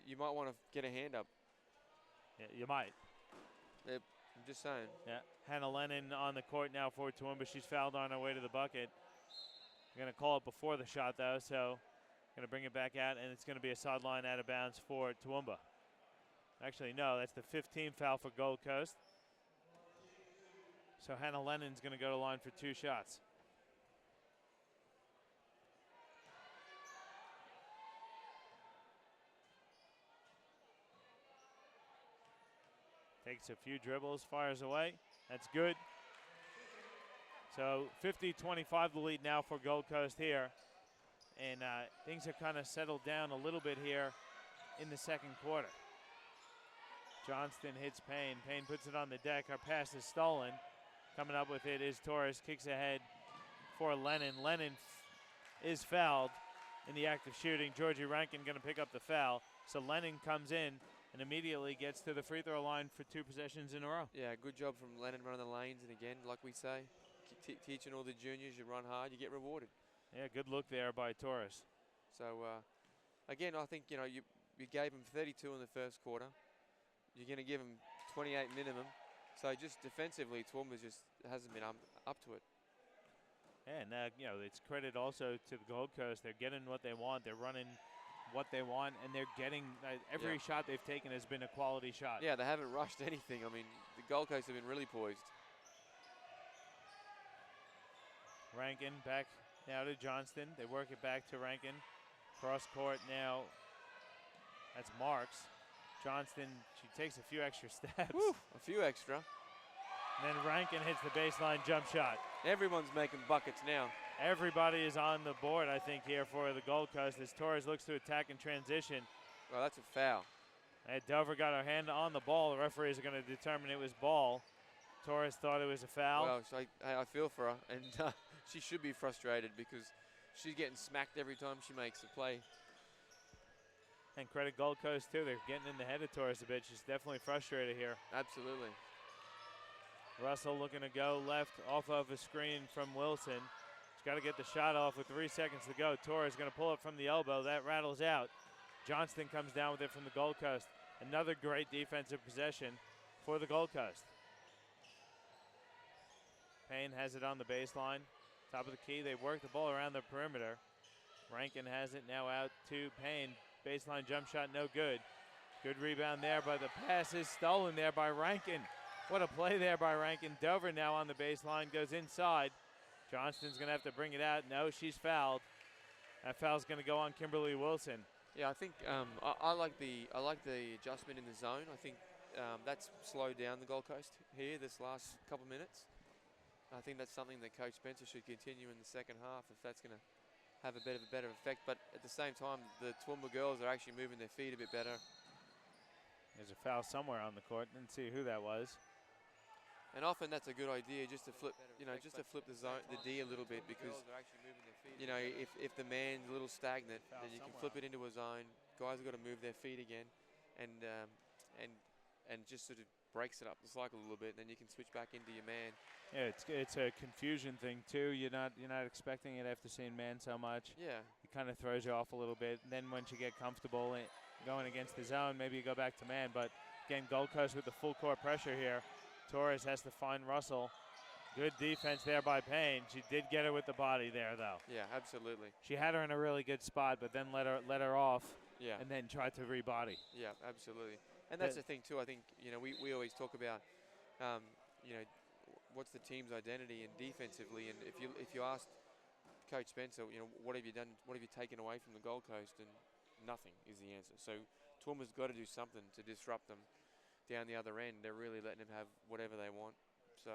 you might want to get a hand up. Yeah, you might. I'm just saying. Yeah, Hannah Lennon on the court now for Toowoomba. She's fouled on her way to the bucket. Going to call it before the shot, though, so going to bring it back out, and it's going to be a sideline out of bounds for Toowoomba. Actually, no, that's the 15th foul for Gold Coast. So Hannah Lennon's going to go to line for 2 shots. Takes a few dribbles, fires away. That's good. So 50-25 the lead now for Gold Coast here. And things have kind of settled down a little bit here in the second quarter. Johnston hits Payne. Payne puts it on the deck. Her pass is stolen. Coming up with it is Torres. Kicks ahead for Lennon. Lennon is fouled in the act of shooting. Georgie Rankin going to pick up the foul. So Lennon comes in and immediately gets to the free throw line for 2 possessions in a row. Yeah, good job from Lennon running the lanes. And again, like we say, teaching all the juniors, you run hard, you get rewarded. Yeah, good look there by Torres. So, again, I think, you gave him 32 in the first quarter. You're going to give him 28 minimum. So just defensively, Toowoomba just hasn't been up to it. And, it's credit also to the Gold Coast. They're getting what they want. They're running what they want, and they're getting every shot they've taken has been a quality shot. Yeah, they haven't rushed anything. I mean, the Gold Coast have been really poised. Rankin back now to Johnston. They work it back to Rankin. Cross court now. That's Marks. Johnston, she takes a few extra steps. Woo, a few extra. And then Rankin hits the baseline jump shot. Everyone's making buckets now. Everybody is on the board, I think, here for the Gold Coast as Torres looks to attack in transition. Well, that's a foul. And Dover got her hand on the ball. The referees are going to determine it was ball. Torres thought it was a foul. Well, so I feel for her, and she should be frustrated because she's getting smacked every time she makes a play. And credit Gold Coast, too. They're getting in the head of Torres a bit. She's definitely frustrated here. Absolutely. Russell looking to go left off of a screen from Wilson. She's got to get the shot off with 3 seconds to go. Torres going to pull it from the elbow. That rattles out. Johnston comes down with it from the Gold Coast. Another great defensive possession for the Gold Coast. Payne has it on the baseline. Top of the key. They work the ball around the perimeter. Rankin has it now out to Payne. Baseline jump shot, no good. Good rebound there, but the pass is stolen there by Rankin. What a play there by Rankin. Dover now on the baseline, goes inside. Johnston's going to have to bring it out. No, she's fouled. That foul's going to go on Kimberly Wilson. Yeah, I think I like the adjustment in the zone. I think that's slowed down the Gold Coast here this last couple of minutes. I think that's something that Coach Spencer should continue in the second half if that's going to have a better effect. But at the same time, the Toowoomba girls are actually moving their feet a bit better. There's a foul somewhere on the court. Didn't see who that was. And often that's a good idea, just to flip, just to flip the zone, the D a little bit, because if the man's a little stagnant, then you can flip it into a zone, guys have got to move their feet again, and just sort of breaks it up the cycle a little bit. Then you can switch back into your man. Yeah, it's a confusion thing too. You're not expecting it after seeing man so much. Yeah. It kind of throws you off a little bit. And then once you get comfortable going against the zone, maybe you go back to man. But again, Gold Coast with the full court pressure here. Torres has to find Russell. Good defense there by Payne. She did get her with the body there, though. Yeah, absolutely. She had her in a really good spot, but then let her off. Yeah. And then tried to rebody. Yeah, absolutely. And that's the thing too. I think we always talk about what's the team's identity and defensively. And if you asked Coach Spencer, what have you done? What have you taken away from the Gold Coast? And nothing is the answer. So Toowoomba's got to do something to disrupt them down the other end. They're really letting them have whatever they want. So.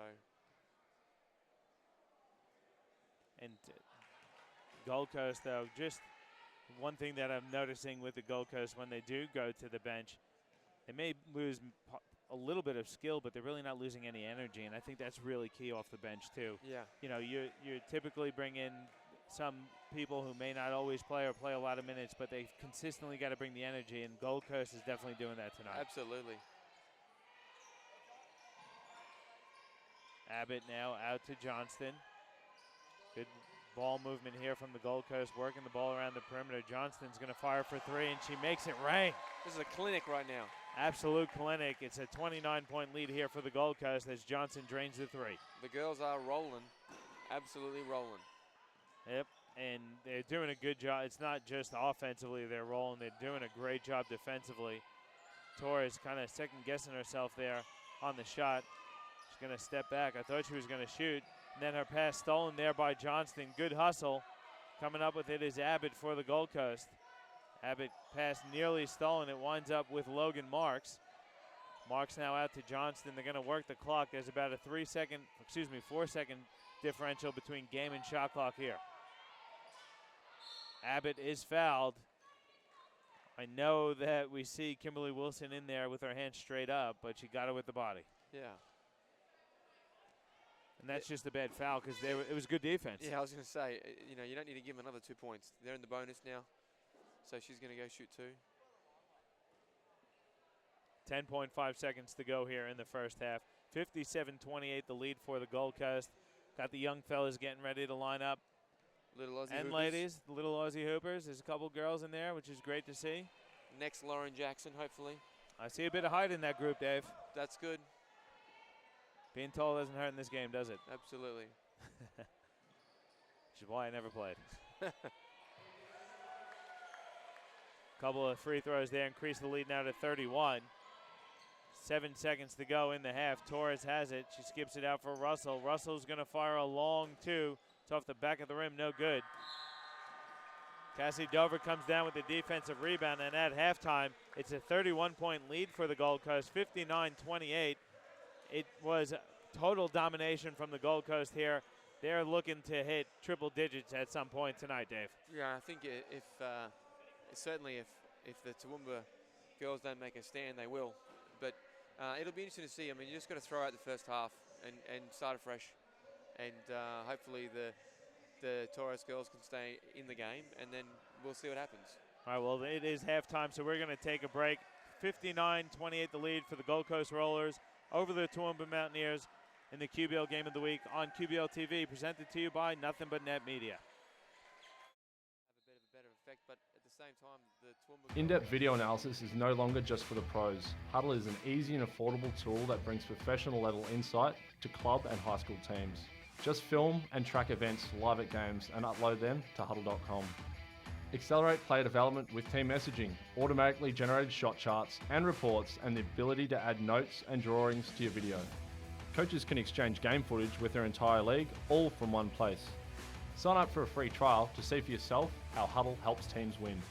And Gold Coast, though, just one thing that I'm noticing with the Gold Coast when they do go to the bench, they may lose a little bit of skill, but they're really not losing any energy, and I think that's really key off the bench too. Yeah. You typically bring in some people who may not always play or play a lot of minutes, but they consistently got to bring the energy, and Gold Coast is definitely doing that tonight. Absolutely. Abbott now out to Johnston. Good ball movement here from the Gold Coast, working the ball around the perimeter. Johnston's going to fire for three, and she makes it rain. This is a clinic right now. Absolute clinic. It's a 29-point lead here for the Gold Coast as Johnson drains the three. The girls are rolling, absolutely rolling. Yep, and they're doing a good job. It's not just offensively they're rolling. They're doing a great job defensively. Torres kind of second-guessing herself there on the shot. She's going to step back. I thought she was going to shoot. And then her pass stolen there by Johnston. Good hustle. Coming up with it is Abbott for the Gold Coast. Abbott pass nearly stolen. It winds up with Logan Marks. Marks now out to Johnston. They're going to work the clock. There's about a 4-second differential between game and shot clock here. Abbott is fouled. I know that we see Kimberly Wilson in there with her hands straight up, but she got her with the body. Yeah. And that's just a bad foul because it was good defense. Yeah, I was going to say, you don't need to give them another 2 points. They're in the bonus now, so she's going to go shoot two. 10.5 seconds to go here in the first half. 57-28 the lead for the Gold Coast. Got the young fellas getting ready to line up. Little Aussie and Hoopers. Ladies, the little Aussie Hoopers. There's a couple girls in there, which is great to see. Next, Lauren Jackson, hopefully. I see a bit of height in that group, Dave. That's good. Being tall doesn't hurt in this game, does it? Absolutely. Which is why I never played. Couple of free throws there, increase the lead now to 31. 7 seconds to go in the half. Torres has it. She skips it out for Russell. Russell's going to fire a long two. It's off the back of the rim, no good. Cassie Dover comes down with the defensive rebound, and at halftime, it's a 31-point lead for the Gold Coast, 59-28. It was total domination from the Gold Coast here. They're looking to hit triple digits at some point tonight, Dave. Yeah, I think certainly if the Toowoomba girls don't make a stand, they will. But it'll be interesting to see. I mean, you just got to throw out the first half and start afresh. And hopefully the Torres girls can stay in the game, and then we'll see what happens. All right, well, it is halftime, so we're going to take a break. 59-28 the lead for the Gold Coast Rollers over the Toowoomba Mountaineers in the QBL Game of the Week on QBL TV, presented to you by Nothing But Net Media. Have a bit of a better effect, but at the same time, the Toowoomba... In-depth video analysis is no longer just for the pros. Huddle is an easy and affordable tool that brings professional level insight to club and high school teams. Just film and track events live at games and upload them to huddle.com. Accelerate player development with team messaging, automatically generated shot charts and reports, and the ability to add notes and drawings to your video. Coaches can exchange game footage with their entire league, all from one place. Sign up for a free trial to see for yourself how Huddle helps teams win.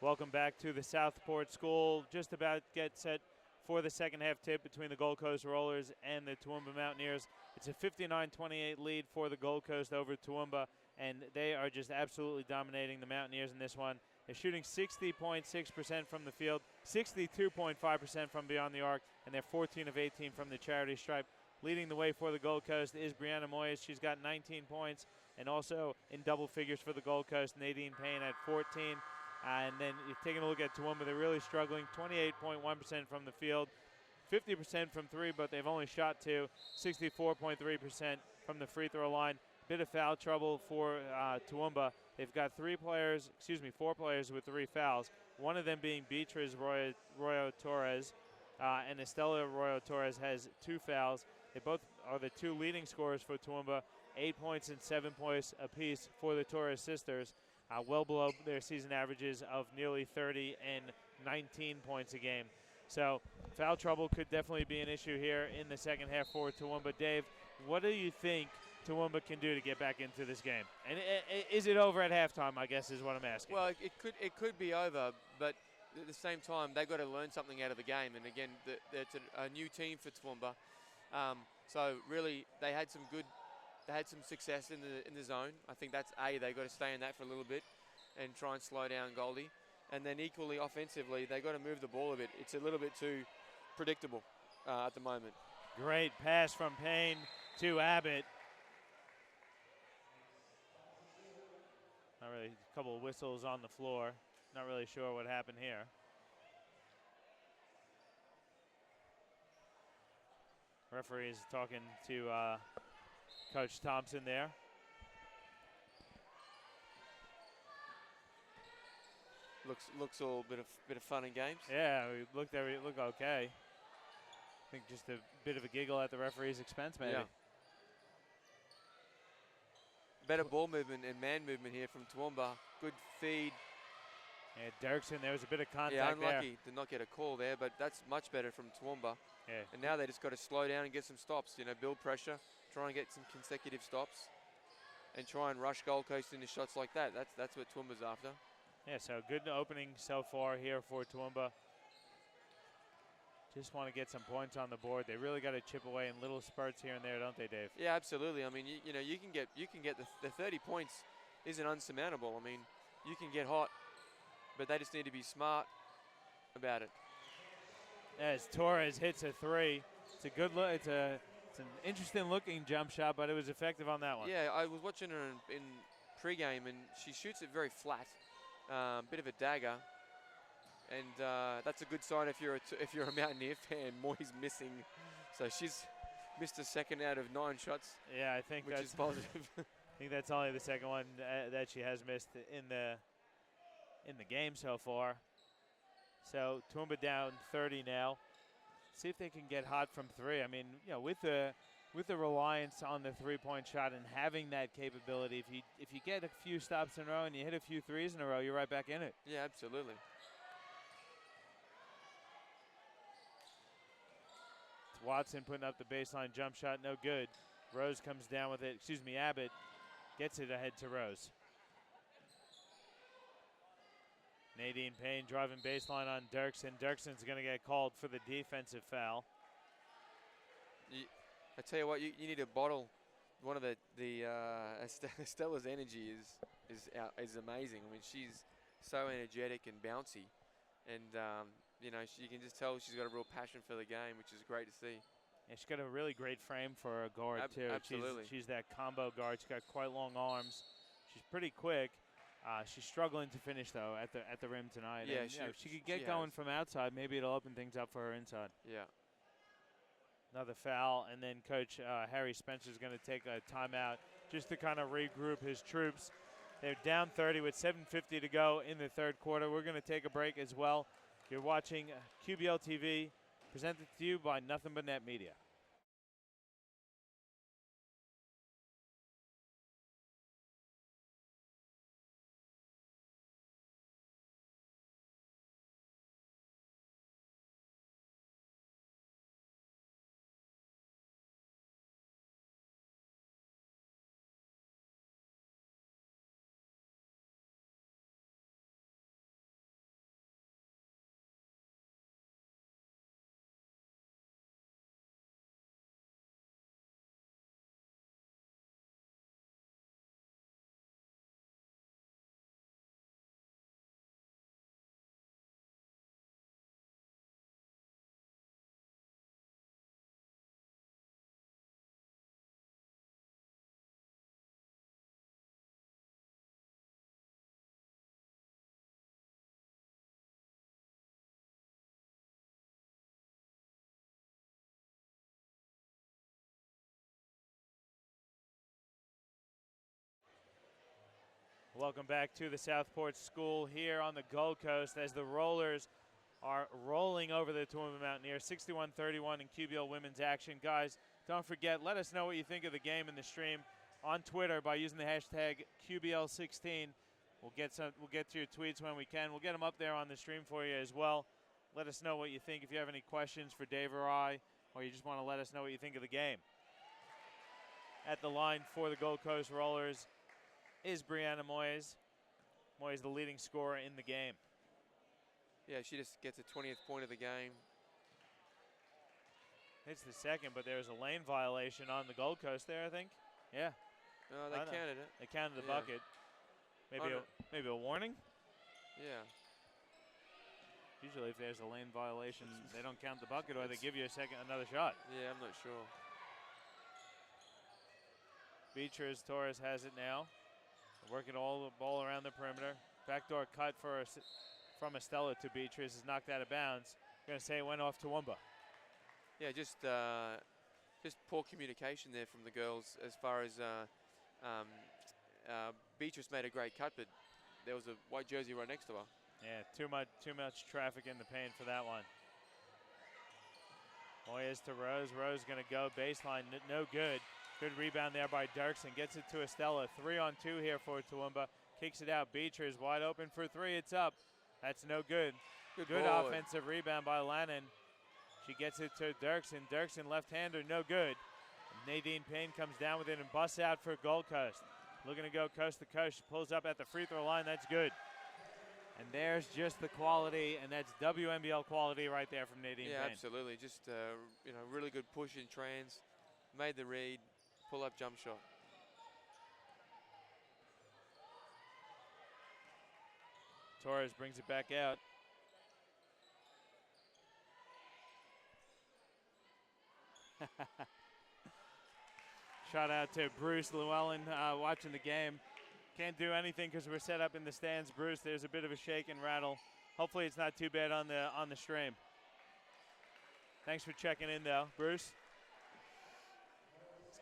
Welcome back to the Southport School. Just about get set for the second half tip between the Gold Coast Rollers and the Toowoomba Mountaineers. It's a 59-28 lead for the Gold Coast over Toowoomba, and they are just absolutely dominating the Mountaineers in this one. They're shooting 60.6% from the field, 62.5% from beyond the arc, and they're 14 of 18 from the charity stripe. Leading the way for the Gold Coast is Brianna Moyes. She's got 19 points, and also in double figures for the Gold Coast, Nadine Payne at 14. And then you're taking a look at Toowoomba, they're really struggling, 28.1% from the field, 50% from three, but they've only shot two, 64.3% from the free throw line. Bit of foul trouble for Toowoomba. They've got four players with 3 fouls, one of them being Beatriz Royo Torres, and Estella Royo Torres has 2 fouls. They both are the 2 leading scorers for Toowoomba, 8 points and 7 points apiece for the Torres sisters. Well below their season averages of nearly 30 and 19 points a game. So foul trouble could definitely be an issue here in the second half for Toowoomba. Dave, what do you think Toowoomba can do to get back into this game? And is it over at halftime, I guess is what I'm asking. Well, it could be over, but at the same time, they've got to learn something out of the game. And again, it's a new team for Toowoomba. So really, they had some success in the zone. I think that's they've got to stay in that for a little bit and try and slow down Goldie. And then equally offensively, they've got to move the ball a bit. It's a little bit too predictable at the moment. Great pass from Payne to Abbott. Not really, a couple of whistles on the floor. Not really sure what happened here. Referee is talking to Coach Thompson there. Looks all bit of fun and games. Yeah, we looked okay. I think just a bit of a giggle at the referee's expense, maybe. Yeah. Better ball movement and man movement here from Toowoomba. Good feed. Yeah, Dirksen, there was a bit of contact there. Yeah, unlucky there. to not get a call there, but that's much better from Toowoomba. Yeah. And now they just got to slow down and get some stops. Build pressure, try and get some consecutive stops, and try and rush Gold Coast into shots like that. That's what Toowoomba's after. Yeah, so good opening so far here for Toowoomba. Just want to get some points on the board. They really got to chip away in little spurts here and there, don't they, Dave? Yeah, absolutely. I mean, you can get the 30 points isn't unsurmountable. I mean, you can get hot, but they just need to be smart about it. As Torres hits a 3, it's a good look. It's an interesting looking jump shot, but it was effective on that one. Yeah, I was watching her in pregame, and she shoots it very flat, bit of a dagger, and that's a good sign if you're a Mountaineer fan. Moy's missing, so she's missed a second out of 9 shots. Yeah, I think which that's is positive. I think that's only the second one that she has missed in the game so far. So Toowoomba down 30 now. See if they can get hot from 3. I mean, with the reliance on the 3-point shot and having that capability, if you get a few stops in a row and you hit a few threes in a row, you're right back in it. Yeah, absolutely. It's Watson putting up the baseline jump shot, no good. Rose comes down with it. Abbott gets it ahead to Rose. Nadine Payne driving baseline on Dirksen. Dirksen's going to get called for the defensive foul. I tell you what, you need to bottle one of Estella's energy is amazing. I mean, she's so energetic and bouncy, and you can just tell she's got a real passion for the game, which is great to see. Yeah, she's got a really great frame for a guard too. Absolutely. She's that combo guard. She's got quite long arms. She's pretty quick. She's struggling to finish though at the rim tonight. Yeah, and, if she could get going from outside, maybe it'll open things up for her inside. Yeah. Another foul, and then Coach Harry Spencer is going to take a timeout just to kind of regroup his troops. They're down 30 with 7:50 to go in the third quarter. We're going to take a break as well. You're watching QBL TV, presented to you by Nothing But Net Media. Welcome back to the Southport School here on the Gold Coast as the Rollers are rolling over the Toowoomba Mountaineers, 61-31 in QBL women's action. Guys, don't forget, let us know what you think of the game in the stream on Twitter by using the hashtag QBL16. We'll get to your tweets when we can. We'll get them up there on the stream for you as well. Let us know what you think if you have any questions for Dave or I, or you just want to let us know what you think of the game. At the line for the Gold Coast Rollers is Brianna Moyes. Moyes the leading scorer in the game. Yeah, she just gets a 20th point of the game. Hits the second, but there's a lane violation on the Gold Coast there, I think. Yeah. No, they counted it. They counted the bucket. Maybe a warning? Yeah. Usually if there's a lane violation, they don't count the bucket or they give you another shot. Yeah, I'm not sure. Beatriz Torres has it now. Working all the ball around the perimeter. Backdoor cut from Estella to Beatriz is knocked out of bounds. I'm going to say it went off Toowoomba. Yeah, just poor communication there from the girls as far as Beatrice made a great cut, but there was a white jersey right next to her. Yeah, too much traffic in the paint for that one. Moyes to Rose. Rose going to go baseline, no good. Good rebound there by Dirksen. Gets it to Estella. 3-on-2 here for Toowoomba. Kicks it out. Beatriz wide open for three. It's up. That's no good. Good offensive rebound by Lannon. She gets it to Dirksen. Dirksen left-hander, no good. Nadine Payne comes down with it and busts out for Gold Coast. Looking to go coast to coast. She pulls up at the free throw line. That's good. And there's just the quality, and that's WNBL quality right there from Nadine Payne. Yeah, absolutely. Just really good push in trans. Made the read. Pull-up jump shot. Torres brings it back out. Shout out to Bruce Llewellyn watching the game. Can't do anything because we're set up in the stands. Bruce, there's a bit of a shake and rattle. Hopefully it's not too bad on the stream. Thanks for checking in, though, Bruce.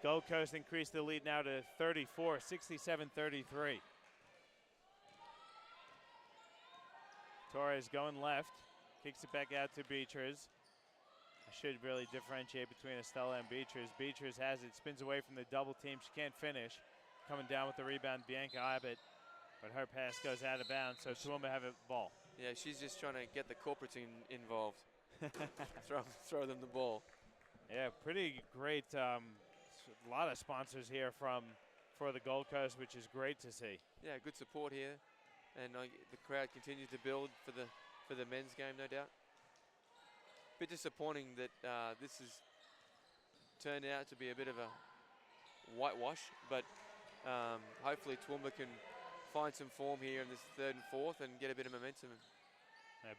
Gold Coast increased the lead now to 34, 67-33. Torres going left, kicks it back out to Beatriz. I should really differentiate between Estella and Beatriz. Beatriz has it, spins away from the double team. She can't finish. Coming down with the rebound, Bianca Abbott, but her pass goes out of bounds, so Toowoomba have a ball. Yeah, she's just trying to get the corporates involved. throw them the ball. Yeah, pretty great. A lot of sponsors here for the Gold Coast, which is great to see. Yeah, good support here, and the crowd continues to build for the men's game, no doubt. Bit disappointing that this has turned out to be a bit of a whitewash, but hopefully Toowoomba can find some form here in this third and fourth and get a bit of momentum.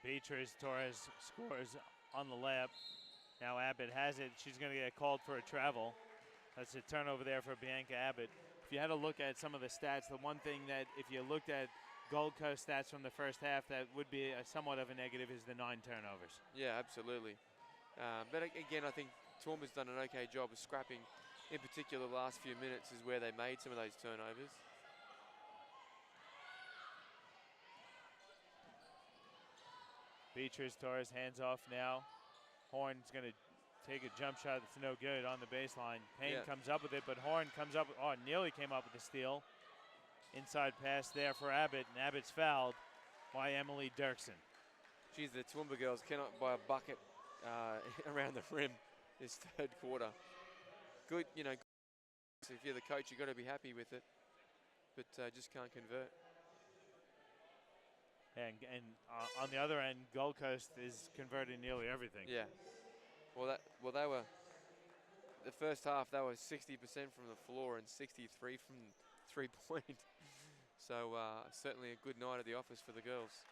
Beatriz Torres scores on the layup. Now Abbott has it. She's going to get called for a travel. That's a turnover there for Bianca Abbott. If you had to look at some of the stats, the one thing that if you looked at Gold Coast stats from the first half that would be somewhat of a negative is the 9 turnovers. Yeah, absolutely. But again, I think Toowoomba's done an okay job of scrapping. In particular, the last few minutes is where they made some of those turnovers. Beatriz Torres hands off now. Horn's going to take a jump shot that's no good on the baseline. Payne comes up with it, but Horn comes up. Nearly came up with the steal. Inside pass there for Abbott, and Abbott's fouled by Emily Dirksen. Geez, the Toowoomba girls cannot buy a bucket around the rim this third quarter. Good, if you're the coach, you've got to be happy with it, but just can't convert. And on the other end, Gold Coast is converting nearly everything. Yeah. Well, they were the first half. They were 60% from the floor and 63 from 3-point. So certainly a good night at the office for the girls.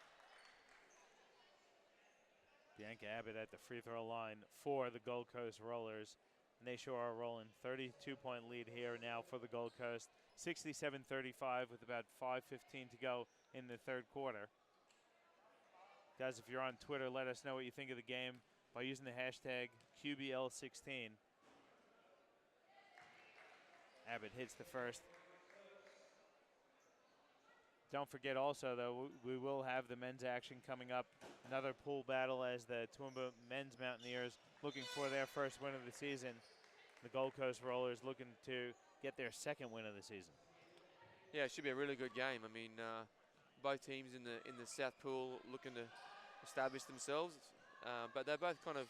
Bianca Abbott at the free throw line for the Gold Coast Rollers. And they sure are rolling. 32-point lead here now for the Gold Coast. 67-35 with about 5:15 to go in the third quarter. Guys, if you're on Twitter, let us know what you think of the game by using the hashtag QBL16. Abbott hits the first. Don't forget also, though, we will have the men's action coming up. Another pool battle as the Toowoomba men's Mountaineers looking for their first win of the season. The Gold Coast Rollers looking to get their second win of the season. Yeah, it should be a really good game. I mean, both teams in the South Pool looking to establish themselves, but they're both kind of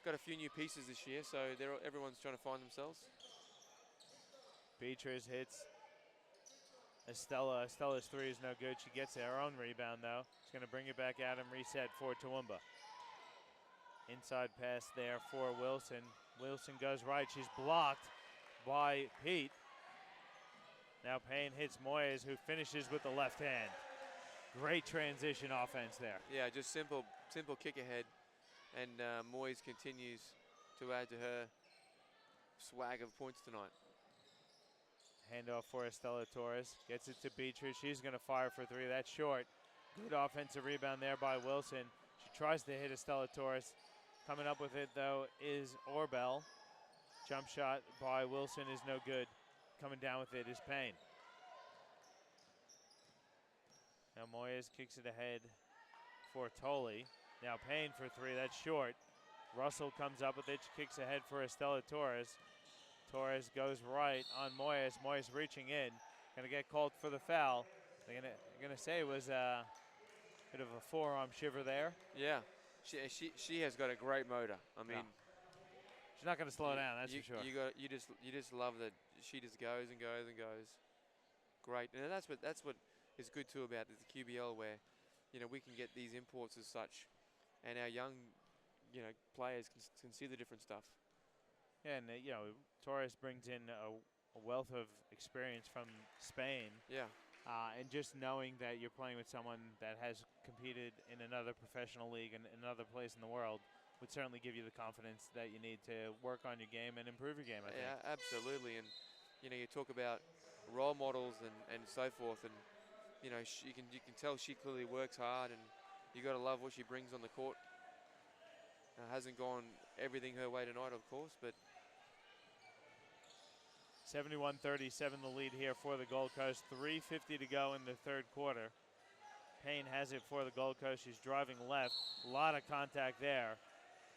got a few new pieces this year, so everyone's trying to find themselves. Beatrice hits Estella. Estella's three is no good. She gets her own rebound, though. She's going to bring it back out and reset for Toowoomba. Inside pass there for Wilson. Wilson goes right. She's blocked by Pete. Now Payne hits Moyes, who finishes with the left hand. Great transition offense there. Yeah, just simple kick ahead, and Moyes continues to add to her swag of points tonight. Handoff for Estella Torres. Gets it to Beatrice. She's going to fire for three. That's short. Good offensive rebound there by Wilson. She tries to hit Estella Torres. Coming up with it, though, is Orbell. Jump shot by Wilson is no good. Coming down with it is Payne. Now Moyes kicks it ahead for Tolley. Now Payne for three. That's short. Russell comes up with it. She kicks ahead for Estella Torres. Torres goes right on Moyes. Moyes reaching in. Going to get called for the foul. They're going to say it was a bit of a forearm shiver there. Yeah, she has got a great motor. I mean, she's not going to slow down. That's for sure. You just love that she just goes and goes and goes. Great, and that's what is good too about the QBL, where we can get these imports as such, and our young players can see the different stuff. Yeah, and Torres brings in a wealth of experience from Spain. Yeah. And just knowing that you're playing with someone that has competed in another professional league and another place in the world would certainly give you the confidence that you need to work on your game and improve your game, I think. Yeah, absolutely. And you talk about role models and so forth, and you can tell she clearly works hard, and you got to love what she brings on the court. Hasn't gone everything her way tonight, of course, but 71-37 the lead here for the Gold Coast. 3:50 to go in the third quarter. Payne has it for the Gold Coast. She's driving left. A lot of contact there.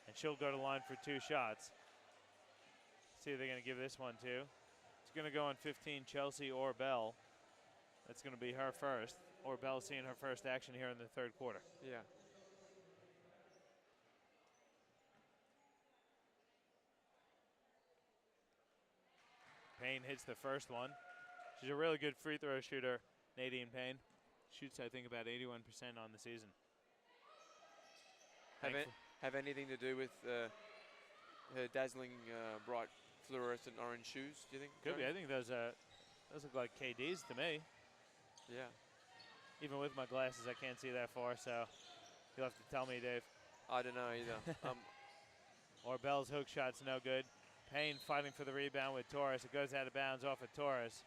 And she'll go to line for two shots. See who they're going to give this one to. It's going to go on 15, Chelsea Orbell. That's going to be her first. Orbell seeing her first action here in the third quarter. Yeah. Payne hits the first one. She's a really good free throw shooter, Nadine Payne. Shoots, I think, about 81% on the season. Have anything to do with her dazzling bright fluorescent orange shoes, do you think? Could be. I think those look like KD's to me. Yeah. Even with my glasses, I can't see that far, so you'll have to tell me, Dave. I don't know either. Orbell's hook shot's no good. Payne fighting for the rebound with Torres. It goes out of bounds off of Torres.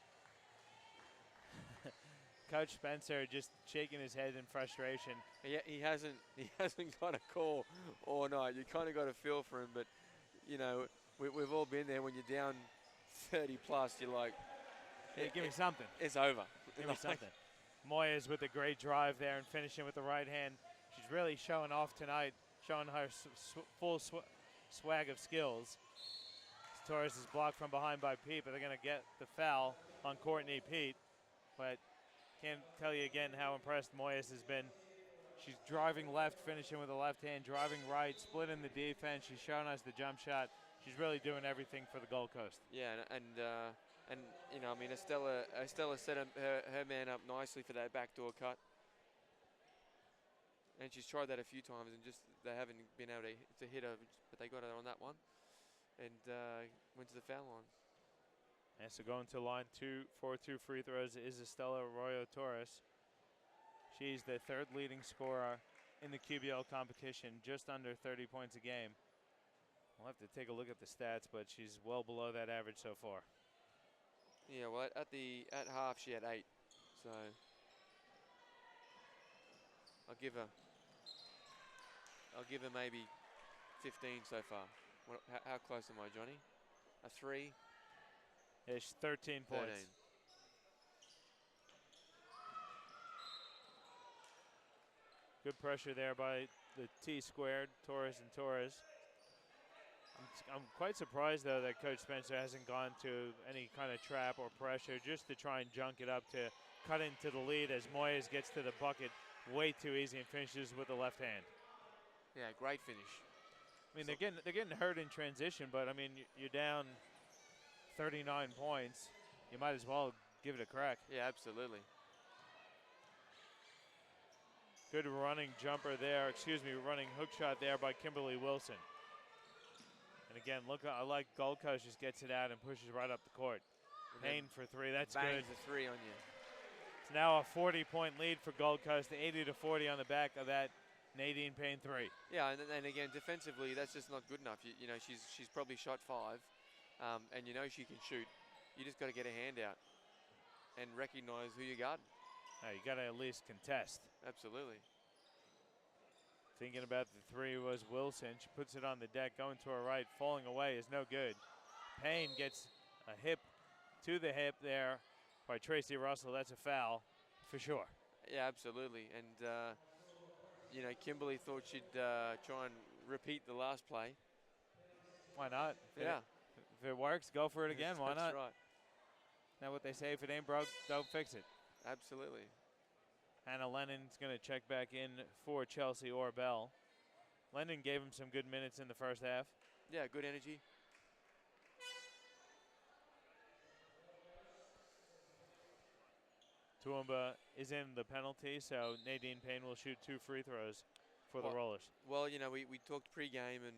Coach Spencer just shaking his head in frustration. Yeah, he hasn't got a call all night. You kind of got a feel for him, but we've all been there when you're down 30 plus. You're like, hey, give me something. It's over. Give me something. Moyes with a great drive there and finishing with the right hand. She's really showing off tonight, showing her full swag of skills. Torres is blocked from behind by Pete, but they're going to get the foul on Courtney Pete. But can't tell you again how impressed Moyes has been. She's driving left, finishing with the left hand, driving right, splitting the defense. She's showing us the jump shot. She's really doing everything for the Gold Coast. Yeah, and Estella set her man up nicely for that backdoor cut. And she's tried that a few times, and just they haven't been able to hit her, but they got her on that one. And went to the foul line. And so going to line for two free throws is Estella Arroyo Torres. She's the third leading scorer in the QBL competition, just under 30 points a game. We'll have to take a look at the stats, but she's well below that average so far. Yeah, well, at half she had 8, so I'll give her maybe 15 so far. How close am I, Johnny? A 3? It's 13 points. 13. Good pressure there by the T squared, Torres and Torres. I'm quite surprised, though, that Coach Spencer hasn't gone to any kind of trap or pressure just to try and junk it up to cut into the lead as Moyes gets to the bucket way too easy and finishes with the left hand. Yeah, great finish. I mean, they're getting hurt in transition, but, I mean, you're down 39 points. You might as well give it a crack. Yeah, absolutely. Good running jumper there, running hook shot there by Kimberly Wilson. And again, look, I like Gold Coast just gets it out and pushes right up the court. Payne for three, that's good. Bangs the three on you. It's now a 40-point lead for Gold Coast, 80-40 on the back of that Nadine Payne three. Yeah, and again, defensively, that's just not good enough. You know, she's probably shot 5, and you know she can shoot. You just got to get a hand out and recognize who you got. Oh, you got to at least contest. Absolutely. Thinking about the three was Wilson. She puts it on the deck, going to her right, falling away is no good. Payne gets a hip to the hip there by Tracy Russell. That's a foul for sure. Yeah, absolutely. And, you know, Kimberly thought she'd try and repeat the last play. Why not? Yeah. If it works, go for it again. Why not? That's right. Now what they say, if it ain't broke, don't fix it. Absolutely. Hannah Lennon's going to check back in for Chelsea or Bell. Lennon gave him some good minutes in the first half. Yeah, good energy. Toowoomba is in the penalty, so Nadine Payne will shoot 2 free throws for the Rollers. Well, you know, we talked pre-game, and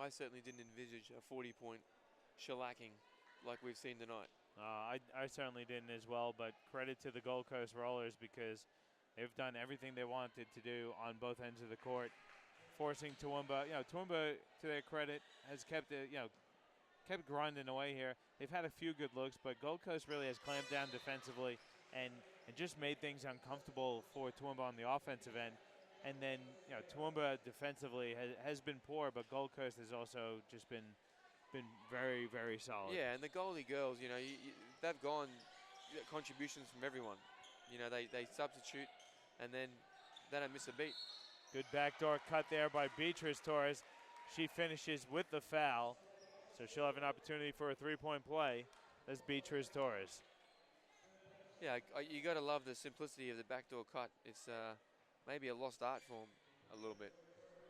I certainly didn't envisage a 40-point shellacking like we've seen tonight. I certainly didn't as well, but credit to the Gold Coast Rollers because they've done everything they wanted to do on both ends of the court, forcing Toowoomba. You know, Toowoomba, to their credit, has kept it, kept grinding away here. They've had a few good looks, but Gold Coast really has clamped down defensively and just made things uncomfortable for Toowoomba on the offensive end. And then, Toowoomba defensively has been poor, but Gold Coast has also just been very, very solid. Yeah, and the Goldie girls, they've gone contributions from everyone. You know, they substitute, and then they don't miss a beat. Good backdoor cut there by Beatrice Torres. She finishes with the foul, so she'll have an opportunity for a three-point play. That's Beatrice Torres. Yeah, you got to love the simplicity of the backdoor cut. It's maybe a lost art form a little bit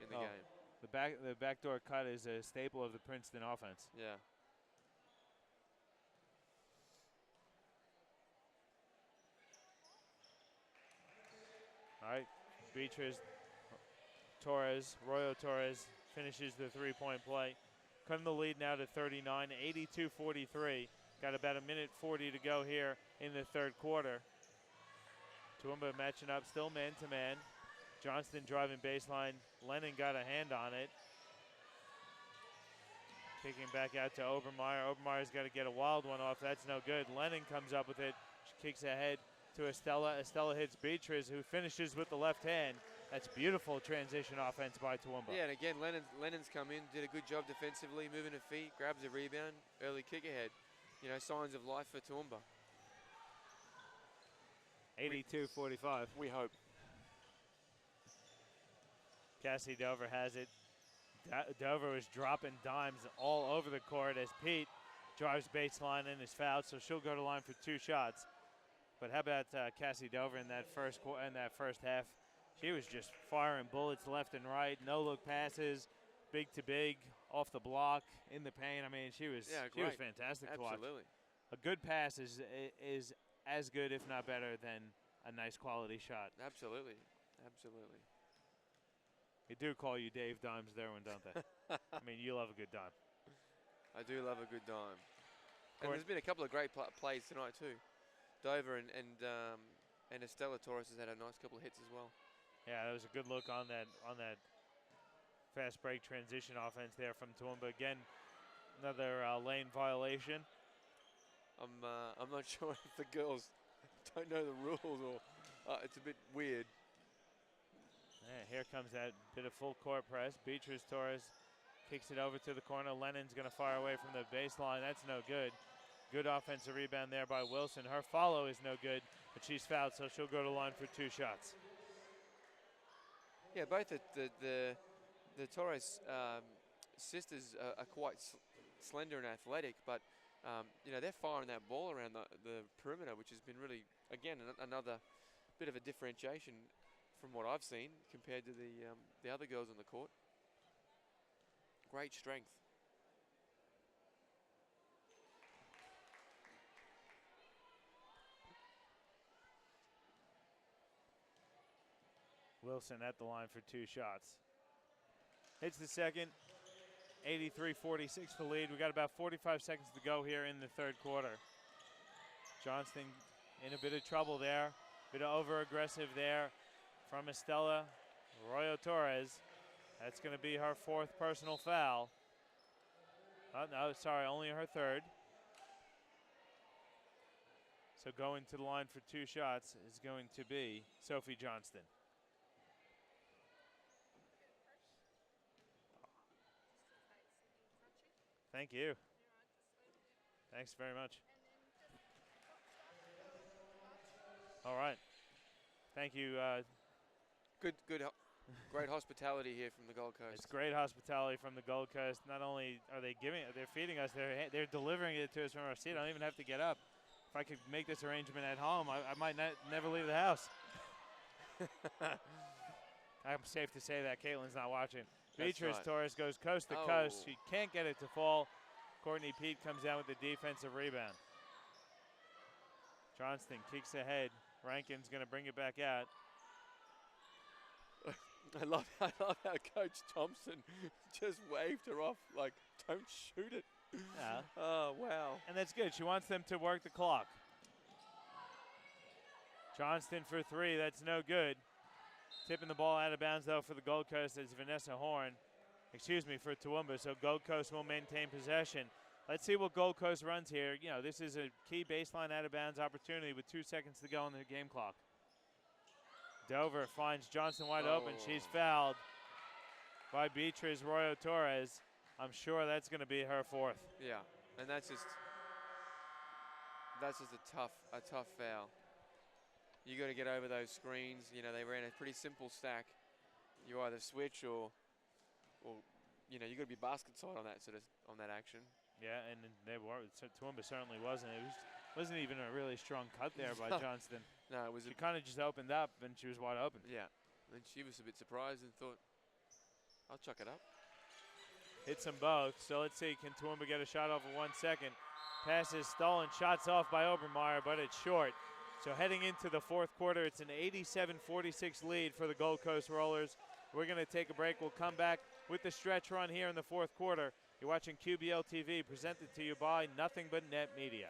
in the game. The backdoor cut is a staple of the Princeton offense. Yeah. All right, Beatrice Torres, Royo Torres finishes the three-point play. Cutting the lead now to 39, 82-43. Got about a minute 40 to go here in the third quarter. Toowoomba matching up, still man-to-man. Johnston driving baseline. Lennon got a hand on it. Kicking back out to Obermeyer. Obermeyer's got to get a wild one off. That's no good. Lennon comes up with it. She kicks ahead to Estella. Estella hits Beatrice, who finishes with the left hand. That's beautiful transition offense by Toowoomba. Yeah, and again, Lennon's come in, did a good job defensively, moving her feet, grabs a rebound, early kick ahead. Signs of life for Toowoomba. 82-45. We hope. Cassie Dover has it. Dover was dropping dimes all over the court as Pete drives baseline and is fouled, so she'll go to line for 2 shots. But how about Cassie Dover in that first half? She was just firing bullets left and right, no-look passes, big to big, off the block, in the paint. I mean, she was fantastic to watch. Absolutely. A good pass is as good, if not better, than a nice quality shot. Absolutely. Absolutely. They do call you Dave Dimes there, one, don't they? I mean, you love a good dime. I do love a good dime. And there's been a couple of great plays tonight too. Dover and Estella Torres has had a nice couple of hits as well. Yeah, that was a good look on that fast break transition offense there from Toowoomba. Again, another lane violation. I'm not sure if the girls don't know the rules or it's a bit weird. Yeah, here comes that bit of full court press. Beatrice Torres kicks it over to the corner. Lennon's going to fire away from the baseline. That's no good. Good offensive rebound there by Wilson. Her follow is no good, but she's fouled, so she'll go to line for 2 shots. Yeah, both the Torres sisters are quite slender and athletic, but you know, they're firing that ball around the perimeter, which has been really, again, another bit of a differentiation from what I've seen compared to the other girls on the court. Great strength. Wilson at the line for 2 shots. Hits the second, 83-46 the lead. We got about 45 seconds to go here in the third quarter. Johnston in a bit of trouble there. Bit of over-aggressive there from Estella Arroyo Torres. That's going to be her 4th personal foul. Oh, no, sorry, only her 3rd. So going to the line for 2 shots is going to be Sophie Johnston. Thank you. Thanks very much. All right. Thank you. Great hospitality here from the Gold Coast. It's great hospitality from the Gold Coast. Not only are they they're feeding us, they're delivering it to us from our seat. I don't even have to get up. If I could make this arrangement at home, I might never leave the house. I'm safe to say that Caitlin's not watching. Beatrice right. Torres goes coast to coast. She can't get it to fall. Courtney Pete comes down with the defensive rebound. Johnston kicks ahead. Rankin's going to bring it back out. I love how Coach Thompson just waved her off like, don't shoot it. Yeah. Oh, wow. And that's good. She wants them to work the clock. Johnston for 3. That's no good. Tipping the ball out of bounds, though, for the Gold Coast is Vanessa Horn. Excuse me, for Toowoomba. So Gold Coast will maintain possession. Let's see what Gold Coast runs here. You know, this is a key baseline out of bounds opportunity with 2 seconds to go on the game clock. Dover finds Johnston wide open. She's fouled by Beatriz Arroyo Torres. I'm sure that's going to be her 4th. Yeah, and that's just a tough foul. You got to get over those screens. You know, they ran a pretty simple stack. You either switch or you know, you got to be basket side on that action. Yeah, and they were. Toowoomba certainly wasn't. It wasn't even a really strong cut there by Johnston. No, it was. She kind of just opened up, and she was wide open. Yeah, and she was a bit surprised and thought, I'll chuck it up. Hits them both. So let's see, can Toowoomba get a shot off in 1 second? Pass is stolen. Shots off by Obermeyer, but it's short. So heading into the 4th quarter, it's an 87-46 lead for the Gold Coast Rollers. We're going to take a break. We'll come back with the stretch run here in the 4th quarter. You're watching QBL TV, presented to you by Nothing But Net Media.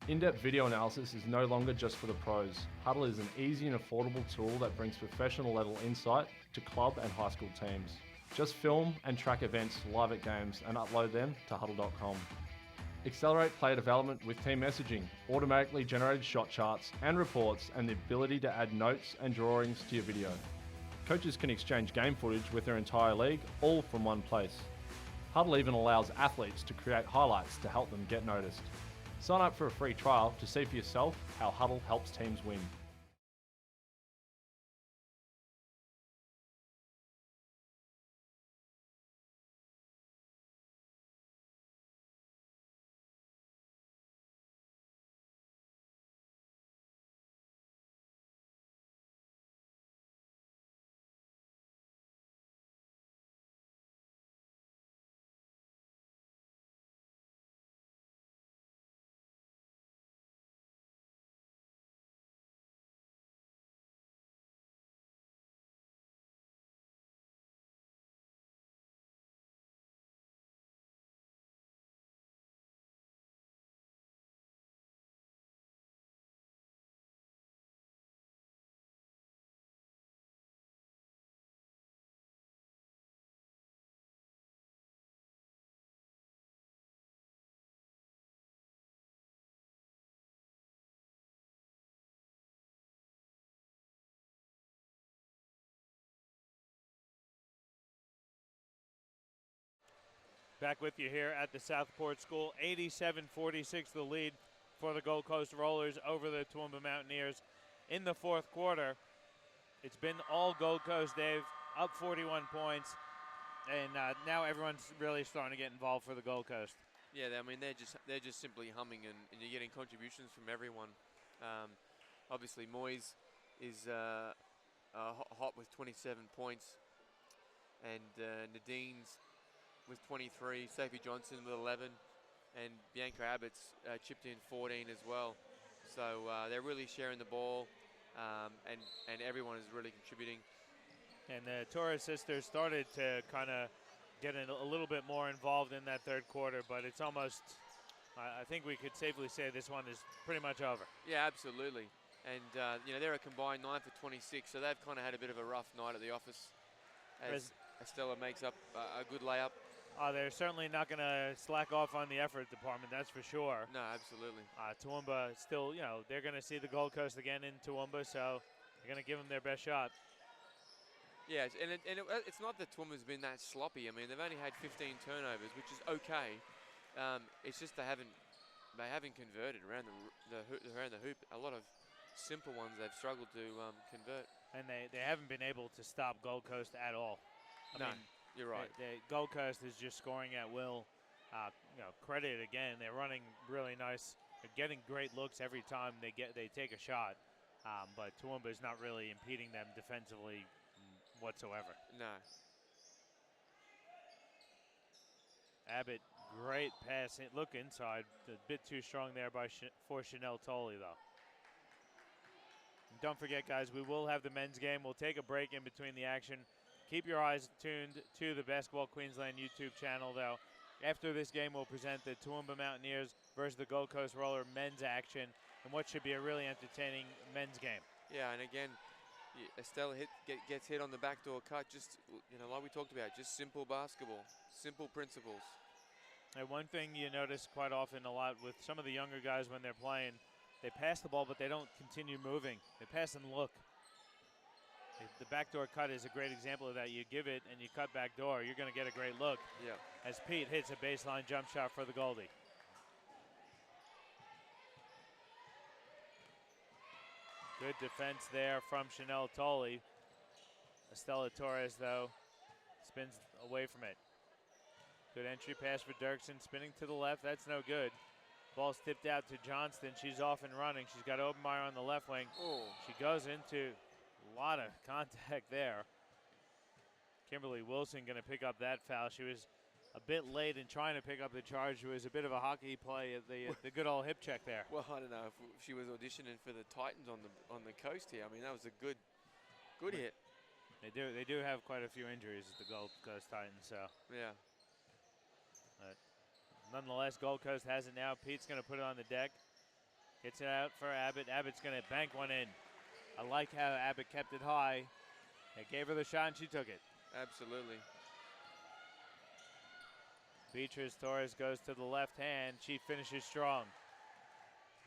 In-depth video analysis is no longer just for the pros. Hudl is an easy and affordable tool that brings professional level insight to club and high school teams. Just film and track events live at games and upload them to Hudl.com. Accelerate player development with team messaging, automatically generated shot charts and reports, and the ability to add notes and drawings to your video. Coaches can exchange game footage with their entire league, all from one place. Hudl even allows athletes to create highlights to help them get noticed. Sign up for a free trial to see for yourself how Hudl helps teams win. Back with you here at the Southport School. 87-46 the lead for the Gold Coast Rollers over the Toowoomba Mountaineers in the fourth quarter. It's been all Gold Coast, Dave, up 41 points, and now everyone's really starting to get involved for the Gold Coast. Yeah, I mean they're just simply humming, and you're getting contributions from everyone. Obviously, Moyes is hot with 27 points, and Nadine's with 23, Sophie Johnson with 11, and Bianca Abbott's chipped in 14 as well. So they're really sharing the ball, and everyone is really contributing. And the Torres sisters started to kind of get a little bit more involved in that third quarter, but it's almost, I think we could safely say this one is pretty much over. Yeah, absolutely. And, they're a combined 9 for 26, so they've kind of had a bit of a rough night at the office as Estella makes up a good layup. They're certainly not going to slack off on the effort department, that's for sure. No, absolutely. Toowoomba still, they're going to see the Gold Coast again in Toowoomba, so they're going to give them their best shot. Yeah, and it's not that Toowoomba's been that sloppy. I mean, they've only had 15 turnovers, which is okay. It's just they haven't converted around the hoop. A lot of simple ones they've struggled to convert. And they haven't been able to stop Gold Coast at all. I mean, you're right. Gold Coast is just scoring at will. Credit again. They're running really nice. They're getting great looks every time they take a shot. But Toowoomba is not really impeding them defensively whatsoever. No. Abbott, great pass. Look inside. A bit too strong there for Chanel Tolley, though. And don't forget, guys, we will have the men's game. We'll take a break in between the action. Keep your eyes tuned to the Basketball Queensland YouTube channel, though. After this game, we'll present the Toowoomba Mountaineers versus the Gold Coast Roller men's action and what should be a really entertaining men's game. Yeah, and again, Estelle gets hit on the backdoor cut. Just, like we talked about, just simple basketball, simple principles. And one thing you notice quite often a lot with some of the younger guys when they're playing, they pass the ball, but they don't continue moving. They pass and look. The backdoor cut is a great example of that. You give it and you cut backdoor, you're going to get a great look. Yeah. As Pete hits a baseline jump shot for the Goldie. Good defense there from Chanel Tolley. Estella Torres, though, spins away from it. Good entry pass for Dirksen, spinning to the left. That's no good. Ball's tipped out to Johnston. She's off and running. She's got Obermeyer on the left wing. Oh. She goes into a lot of contact there. Kimberly Wilson going to pick up that foul. She was a bit late in trying to pick up the charge. It was a bit of a hockey play at the good old hip check there. Well, I don't know if she was auditioning for the Titans on the coast here. I mean, that was a good hit. They do have quite a few injuries at the Gold Coast Titans, so. Yeah. But nonetheless, Gold Coast has it now. Pete's going to put it on the deck. Gets it out for Abbott. Abbott's going to bank one in. I like how Abbott kept it high. They gave her the shot and she took it. Absolutely. Beatrice Torres goes to the left hand. She finishes strong.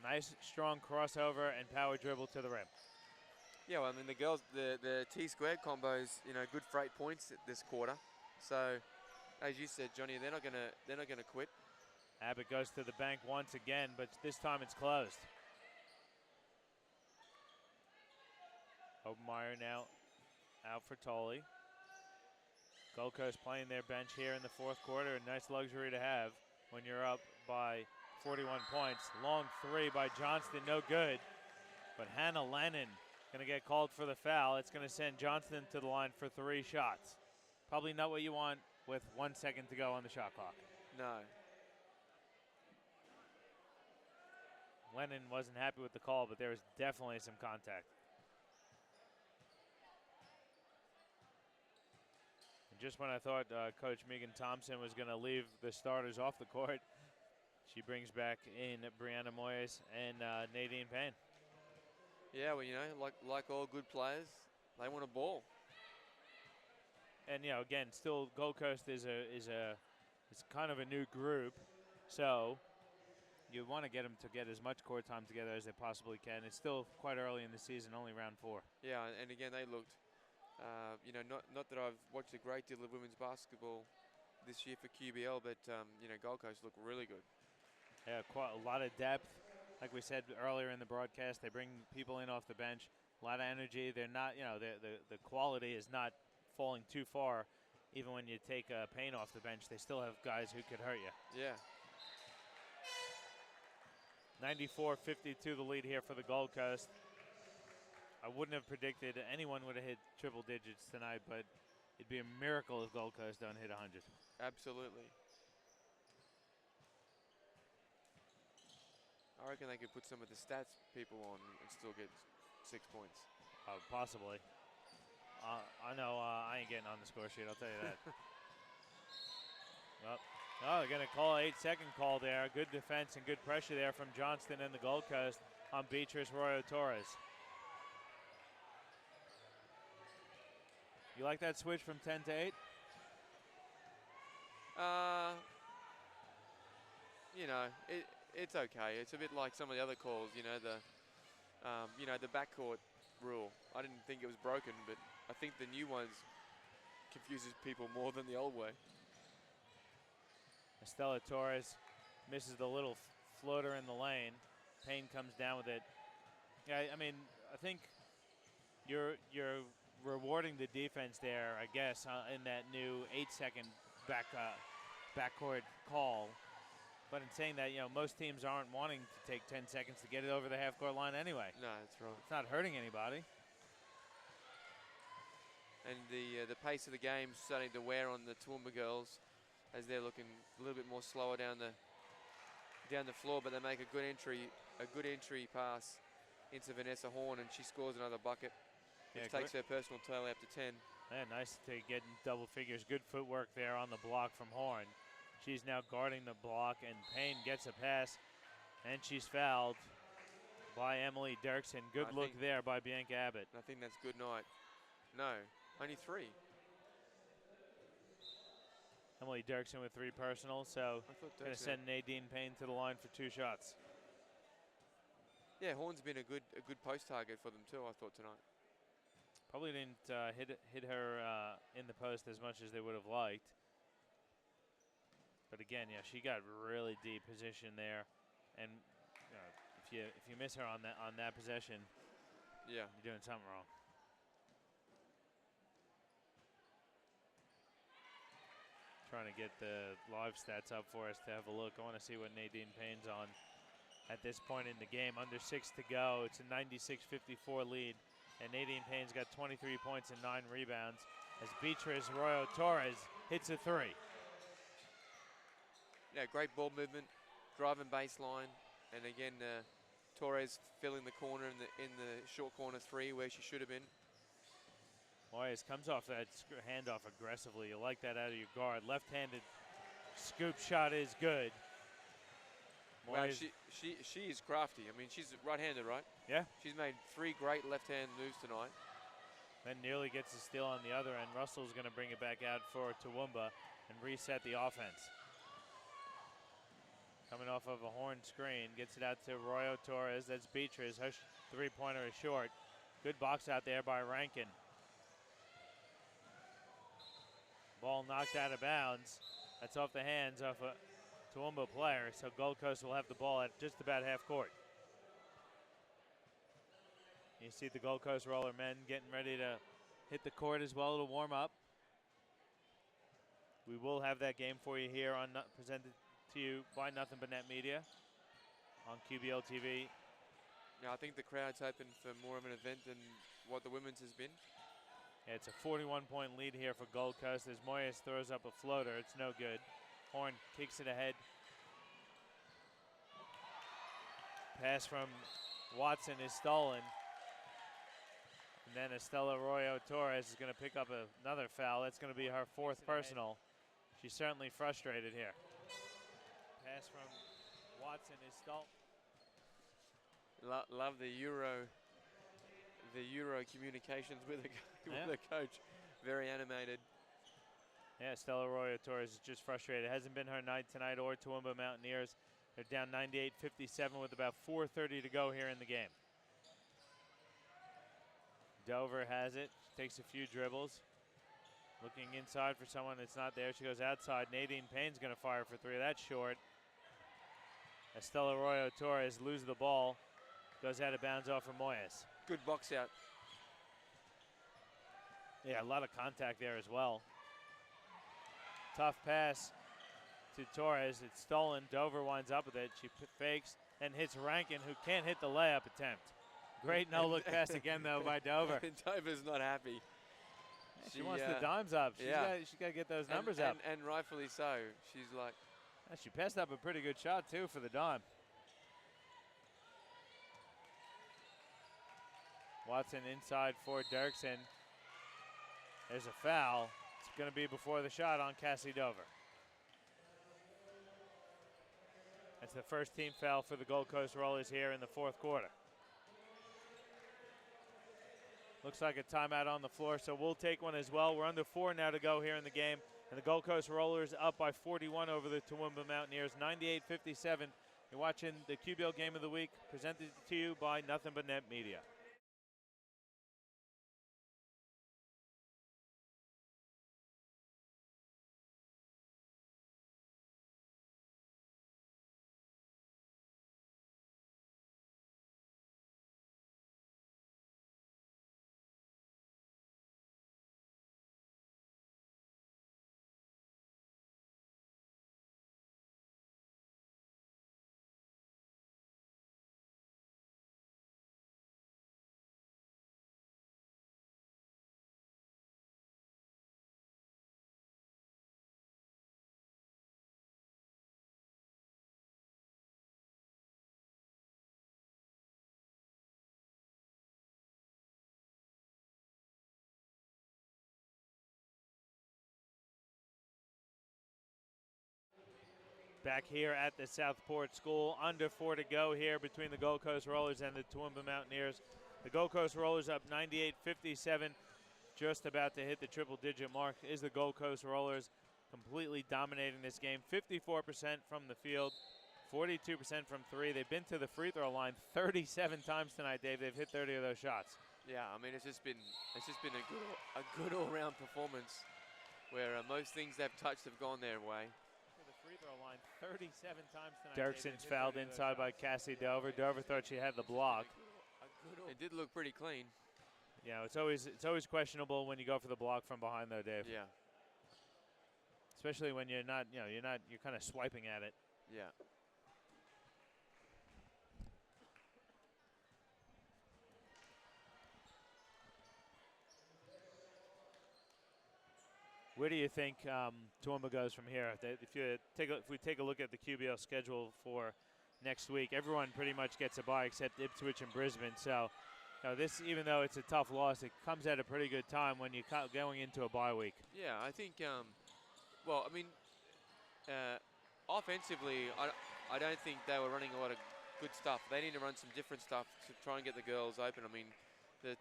Nice, strong crossover and power dribble to the rim. Yeah, well, I mean, the girls, the T-squared combos, good freight points this quarter. So, as you said, Johnny, they're not gonna quit. Abbott goes to the bank once again, but this time it's closed. Obermeyer now out for Tolley. Gold Coast playing their bench here in the fourth quarter. A nice luxury to have when you're up by 41 points. Long three by Johnston, no good. But Hannah Lennon going to get called for the foul. It's going to send Johnston to the line for 3 shots. Probably not what you want with 1 second to go on the shot clock. No. Lennon wasn't happy with the call, but there was definitely some contact. And just when I thought Coach Megan Thompson was going to leave the starters off the court, she brings back in Brianna Moyes and Nadine Payne. Yeah, well, like all good players, they want a ball. And again, still Gold Coast is kind of a new group, so you want to get them to get as much court time together as they possibly can. It's still quite early in the season, only round 4. Yeah, and again, they looked, not that I've watched a great deal of women's basketball this year for QBL, but Gold Coast look really good. Yeah, quite a lot of depth. Like we said earlier in the broadcast, they bring people in off the bench. A lot of energy. They're not, the quality is not falling too far. Even when you take Payne off the bench, they still have guys who could hurt you. Yeah. 94-52 the lead here for the Gold Coast. I wouldn't have predicted anyone would have hit triple digits tonight, but it'd be a miracle if Gold Coast don't hit 100. Absolutely. I reckon they could put some of the stats people on and still get 6 points. Possibly. I know I ain't getting on the score sheet, I'll tell you that. They're going to call an 8-second call there. Good defense and good pressure there from Johnston and the Gold Coast on Beatrice Royo Torres. You like that switch from 10 to 8? It's okay. It's a bit like some of the other calls, the backcourt rule. I didn't think it was broken, but I think the new ones confuses people more than the old way. Estella Torres misses the little floater in the lane. Payne comes down with it. Yeah, I mean, I think you're rewarding the defense there, I guess, in that new 8-second backcourt call. But in saying that, most teams aren't wanting to take 10 seconds to get it over the half-court line anyway. No, that's right. It's not hurting anybody. And the pace of the game is starting to wear on the Toowoomba girls as they're looking a little bit more slower down the floor, but they make a good entry pass into Vanessa Horn, and she scores another bucket, which takes her personal total up to 10. Yeah, nice to get in double figures. Good footwork there on the block from Horn. She's now guarding the block, and Payne gets a pass, and she's fouled by Emily Dirksen. Good look there by Bianca Abbott. I think that's good night. No, only 3. Emily Dirksen with 3 personals, so going to send Nadine Payne to the line for 2 shots. Yeah, Horn's been a good post target for them too, I thought, tonight. Probably didn't hit her in the post as much as they would have liked. But again, yeah, she got really deep position there, and if you miss her on that possession, yeah, you're doing something wrong. Trying to get the live stats up for us to have a look. I want to see what Nadine Payne's on at this point in the game. Under 6 to go. It's a 96-54 lead, and Nadine Payne's got 23 points and 9 rebounds as Beatrice Royo Torres hits a 3. Yeah, great ball movement, driving baseline, and again, Torres filling the corner in the short corner 3 where she should have been. Moyes comes off that handoff aggressively. You like that out of your guard. Left-handed scoop shot is good. Wow, she is crafty. I mean, she's right-handed, right? Yeah. She's made 3 great left-hand moves tonight. Then nearly gets a steal on the other end. Russell's going to bring it back out for Toowoomba and reset the offense. Coming off of a Horn screen, gets it out to Royo Torres. That's Beatrice. Her 3-pointer is short. Good box out there by Rankin. Ball knocked out of bounds. That's off the hands of a Toowoomba player, so Gold Coast will have the ball at just about half court. You see the Gold Coast roller men getting ready to hit the court as well to warm up. We will have that game for you here on presented to you by Nothing But Net Media on QBL TV. Yeah, I think the crowd's hoping for more of an event than what the women's has been. Yeah, it's a 41-point lead here for Gold Coast as Moyes throws up a floater. It's no good. Horn kicks it ahead. Pass from Watson is stolen. And then Estella Royo Torres is going to pick up another foul. That's going to be her 4th personal. She's certainly frustrated here. Pass from Watson is stolen. Love the Euro communications with the coach. Very animated. Yeah, Stella Royo Torres is just frustrated. It hasn't been her night tonight or Toowoomba Mountaineers. They're down 98-57 with about 4:30 to go here in the game. Dover has it. She takes a few dribbles. Looking inside for someone that's not there. She goes outside. Nadine Payne's going to fire for 3. That's short. Estela Arroyo Torres loses the ball. Goes out of bounds off for Moyes. Good box out. Yeah, a lot of contact there as well. Tough pass to Torres. It's stolen. Dover winds up with it. She fakes and hits Rankin, who can't hit the layup attempt. Great no-look pass again, though, by Dover. Dover's not happy. She wants the dimes up. She's got to get those numbers up. And rightfully so. She's like... She passed up a pretty good shot, too, for the dime. Watson inside for Dirksen. There's a foul. It's going to be before the shot on Cassie Dover. That's the first team foul for the Gold Coast Rollers here in the fourth quarter. Looks like a timeout on the floor, so we'll take one as well. We're under 4 now to go here in the game, and the Gold Coast Rollers up by 41 over the Toowoomba Mountaineers, 98-57. You're watching the QBL Game of the Week, presented to you by Nothing But Net Media. Back here at the Southport School, under 4 to go here between the Gold Coast Rollers and the Toowoomba Mountaineers. The Gold Coast Rollers up 98-57, just about to hit the triple-digit mark is the Gold Coast Rollers, completely dominating this game. 54% from the field, 42% from 3. They've been to the free throw line 37 times tonight, Dave. They've hit 30 of those shots. Yeah, I mean, it's just been a good all-round performance where most things they've touched have gone their way. The free throw line 37 times tonight. Dirksen's fouled inside by Cassie Dover. Dover thought she had the block. It did look pretty clean. Yeah, it's always questionable when you go for the block from behind, though, Dave. Yeah. Especially when you're kind of swiping at it. Yeah. Where do you think Toowoomba goes from here? If we take a look at the QBL schedule for next week, everyone pretty much gets a bye except Ipswich and Brisbane. So, this, even though it's a tough loss, it comes at a pretty good time when you're going into a bye week. Yeah, I think. Offensively, I don't think they were running a lot of good stuff. They need to run some different stuff to try and get the girls open. I mean, the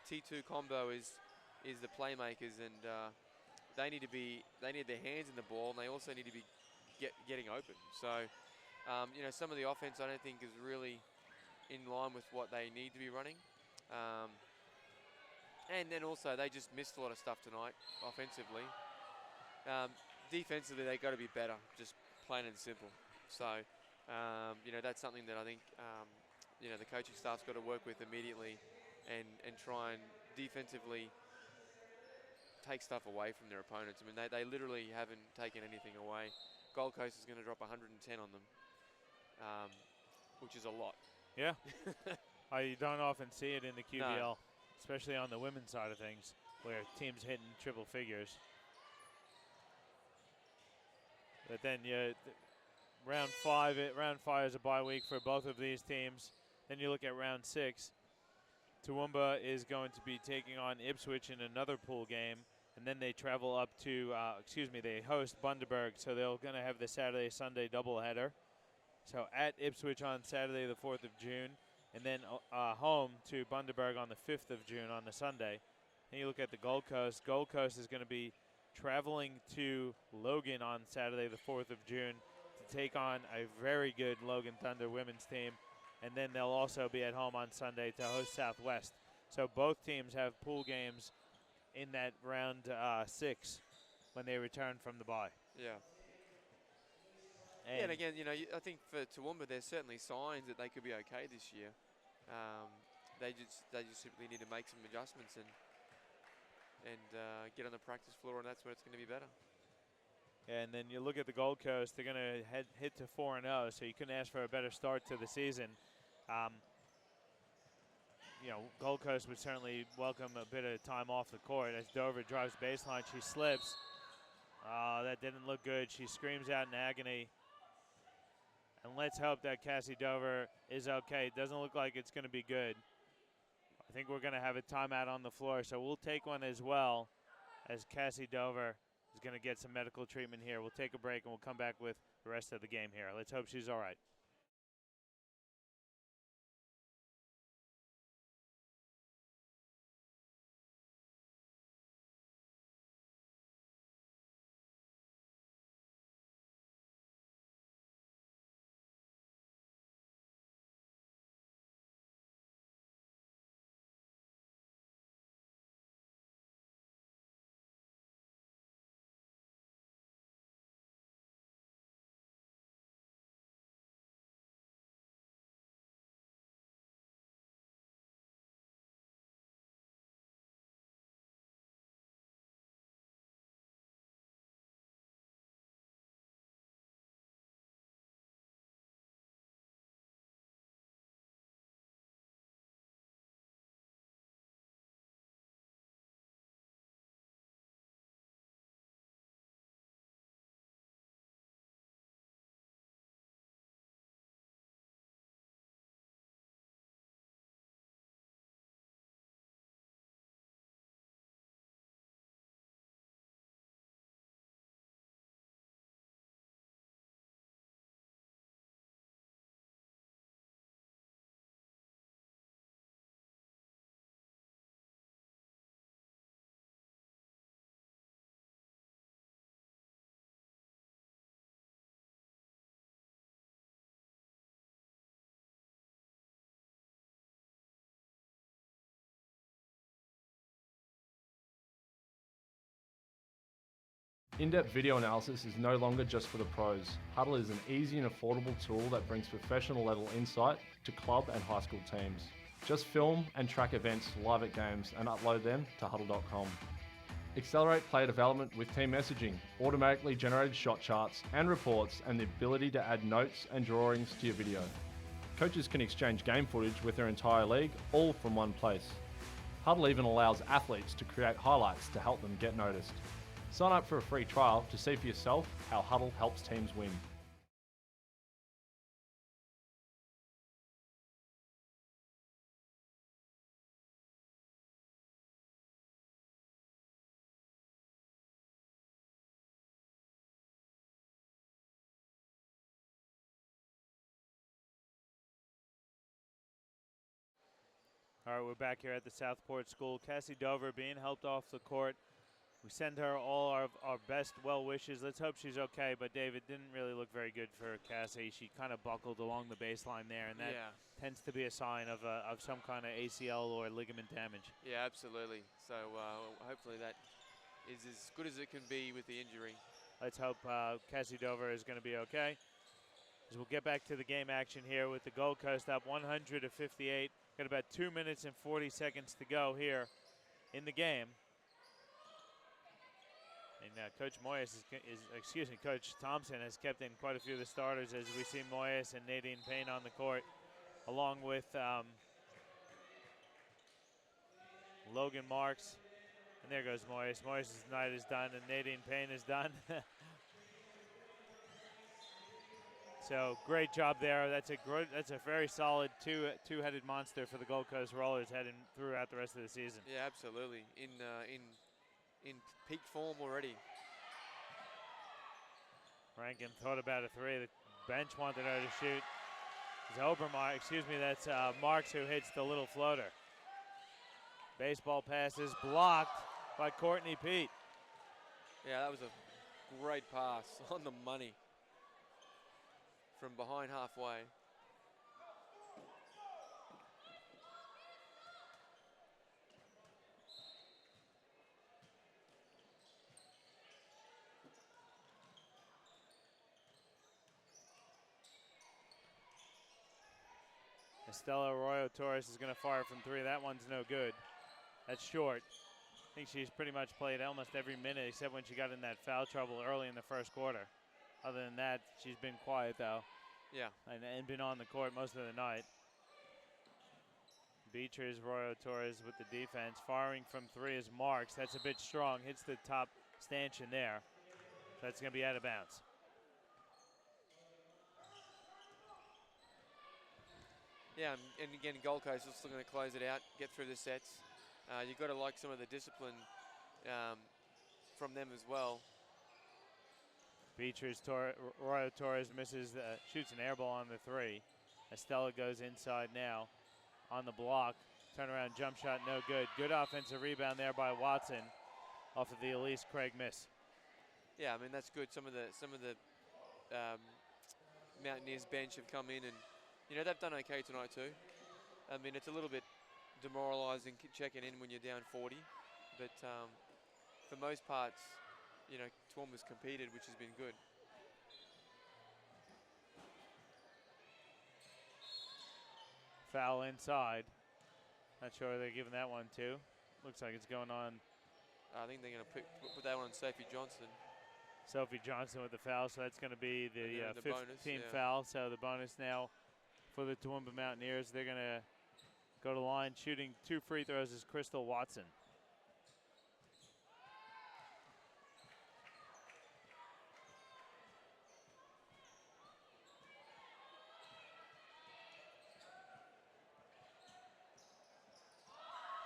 T2 combo is the playmakers, and they need their hands in the ball, and they also need to be getting open. So, some of the offense I don't think is really in line with what they need to be running. And then also they just missed a lot of stuff tonight offensively. Defensively, they got to be better, just plain and simple. So, that's something that I think the coaching staff's got to work with immediately, and try and defensively take stuff away from their opponents. I mean, they literally haven't taken anything away. Gold Coast is going to drop 110 on them, which is a lot. Yeah. You don't often see it in the QBL, especially on the women's side of things, where teams hitting triple figures. But then round five is a bye week for both of these teams. Then you look at round 6. Toowoomba is going to be taking on Ipswich in another pool game, and then they travel up to, they host Bundaberg, so they're going to have the Saturday-Sunday doubleheader. So at Ipswich on Saturday, the 4th of June, and then home to Bundaberg on the 5th of June on the Sunday. And you look at the Gold Coast. Gold Coast is going to be traveling to Logan on Saturday, the 4th of June, to take on a very good Logan Thunder women's team. And then they'll also be at home on Sunday to host Southwest. So both teams have pool games in that round 6 when they return from the bye. Yeah. And again, I think for Toowoomba, there's certainly signs that they could be okay this year. They just simply need to make some adjustments and get on the practice floor, and that's where it's going to be better. And then you look at the Gold Coast, they're going to hit to 4-0, so you couldn't ask for a better start to the season. Gold Coast would certainly welcome a bit of time off the court. As Dover drives baseline, she slips. That didn't look good. She screams out in agony. And let's hope that Cassie Dover is okay. It doesn't look like it's going to be good. I think we're going to have a timeout on the floor, so we'll take one as well, as Cassie Dover is going to get some medical treatment here. We'll take a break and we'll come back with the rest of the game here. Let's hope she's all right. In-depth video analysis is no longer just for the pros. Huddle is an easy and affordable tool that brings professional level insight to club and high school teams. Just film and track events live at games and upload them to huddle.com. Accelerate player development with team messaging, automatically generated shot charts and reports, and the ability to add notes and drawings to your video. Coaches can exchange game footage with their entire league, all from one place. Huddle even allows athletes to create highlights to help them get noticed. Sign up for a free trial to see for yourself how Huddle helps teams win. All right, we're back here at the Southport School. Cassie Dover being helped off the court. We send her all our best well wishes. Let's hope she's okay. But David, didn't really look very good for Cassie. She kind of buckled along the baseline there, and that tends to be a sign of some kind of ACL or ligament damage. Yeah, absolutely. So hopefully that is as good as it can be with the injury. Let's hope Cassie Dover is going to be okay. As we'll get back to the game action here with the Gold Coast up 100-58. Got about 2 minutes and 40 seconds to go here in the game. And Coach Thompson has kept in quite a few of the starters as we see Moyes and Nadine Payne on the court, along with Logan Marks. And there goes Moyes. Moyes' night is done, and Nadine Payne is done. So great job there. That's a very solid two-headed monster for the Gold Coast Rollers heading throughout the rest of the season. Yeah, absolutely. In peak form already. Rankin thought about a three. The bench wanted her to shoot. That's Marks who hits the little floater. Baseball pass is blocked by Courtney Pete. Yeah, that was a great pass on the money from behind halfway. Estella Arroyo Torres is going to fire from 3. That one's no good. That's short. I think she's pretty much played almost every minute except when she got in that foul trouble early in the first quarter. Other than that, she's been quiet, though. Yeah. And been on the court most of the night. Beatriz Arroyo Torres with the defense. Firing from 3 is Marks. That's a bit strong. Hits the top stanchion there. That's going to be out of bounds. Yeah, and again, Gold Coast is still going to close it out, get through the sets. You've got to like some of the discipline from them as well. Beatriz Arroyo Torres misses, shoots an air ball on the 3. Estella goes inside now on the block. Turnaround jump shot, no good. Good offensive rebound there by Watson off of the Elise Craig miss. Yeah, I mean, that's good. Some of the Mountaineers bench have come in and, you know, they've done okay tonight too. I mean, it's a little bit demoralising checking in when you're down 40, but for most parts, you know, Toowoomba's competed, which has been good. Foul inside. Not sure who they're giving that one to. Looks like it's going on. I think they're going to put that one on Sophie Johnson. Sophie Johnson with the foul, so that's going to be the 15th foul. So the bonus now for the Toowoomba Mountaineers. They're going to go to line. Shooting 2 free throws is Crystal Watson.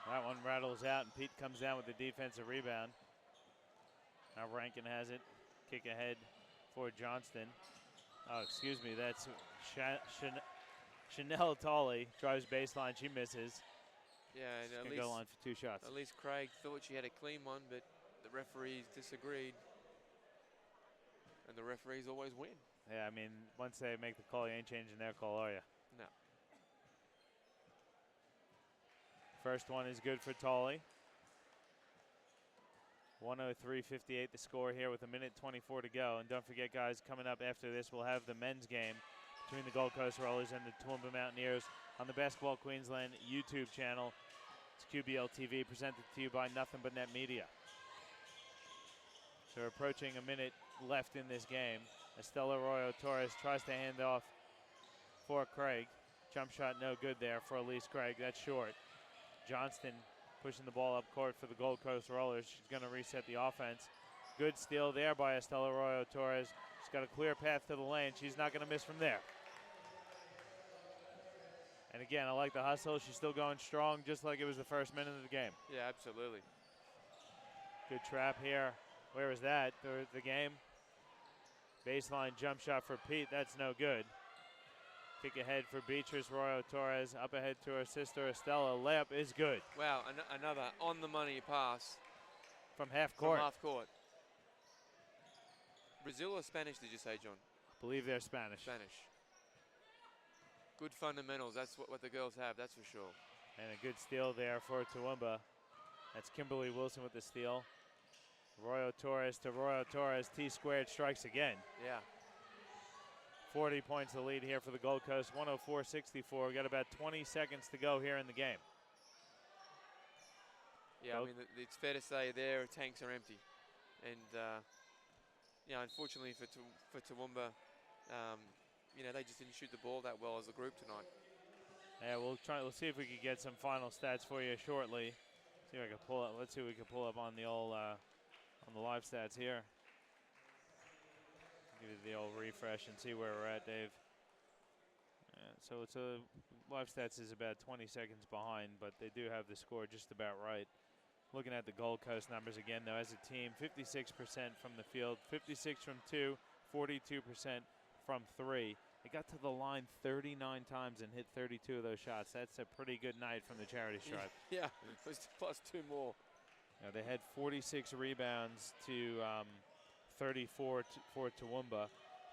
That one rattles out, and Pete comes down with the defensive rebound. Now Rankin has it. Kick ahead for Johnston. Oh, excuse me, that's Chanel Tolley. Drives baseline, she misses. Yeah, and She's going to go line for 2 shots. At least Craig thought she had a clean one, but the referees disagreed. And the referees always win. Yeah, I mean, once they make the call, you ain't changing their call, are you? No. First one is good for Tolley. 103-58 the score here with 1:24 to go. And don't forget, guys, coming up after this, we'll have the men's game between the Gold Coast Rollers and the Toowoomba Mountaineers on the Basketball Queensland YouTube channel. It's QBL TV, presented to you by Nothing But Net Media. So we're approaching a minute left in this game. Estella Arroyo Torres tries to hand off for Craig. Jump shot no good there for Elise Craig. That's short. Johnston pushing the ball up court for the Gold Coast Rollers. She's going to reset the offense. Good steal there by Estella Arroyo Torres. She's got a clear path to the lane. She's not going to miss from there. And again, I like the hustle. She's still going strong, just like it was the first minute of the game. Yeah, absolutely. Good trap here. Where was that? The game. Baseline jump shot for Pete. That's no good. Kick ahead for Beatriz Arroyo Torres. Up ahead to her sister Estella. Layup is good. Wow, another on-the-money pass. From half court. From half court. Brazil or Spanish, did you say, John? I believe they're Spanish. Spanish. Good fundamentals. That's what the girls have, that's for sure. And a good steal there for Toowoomba. That's Kimberly Wilson with the steal. Arroyo Torres to Arroyo Torres. T-squared strikes again. Yeah. 40 points the lead here for the Gold Coast. 104-64. We've got about 20 seconds to go here in the game. Yeah, I mean, it's fair to say their tanks are empty. And, yeah, unfortunately for Toowoomba, you know, they just didn't shoot the ball that well as a group tonight. Yeah, we'll see if we can get some final stats for you shortly. See if I can pull up. Let's see if we can pull up on the old on the live stats here. Give you the old refresh and see where we're at, Dave. So it's live stats is about 20 seconds behind, but they do have the score just about right. Looking at the Gold Coast numbers again, though, as a team, 56% from the field, 56 from 2, 42% from 3. They got to the line 39 times and hit 32 of those shots. That's a pretty good night from the charity stripe. Yeah, it was plus 2 more. Now, they had 46 rebounds to 34 for Toowoomba.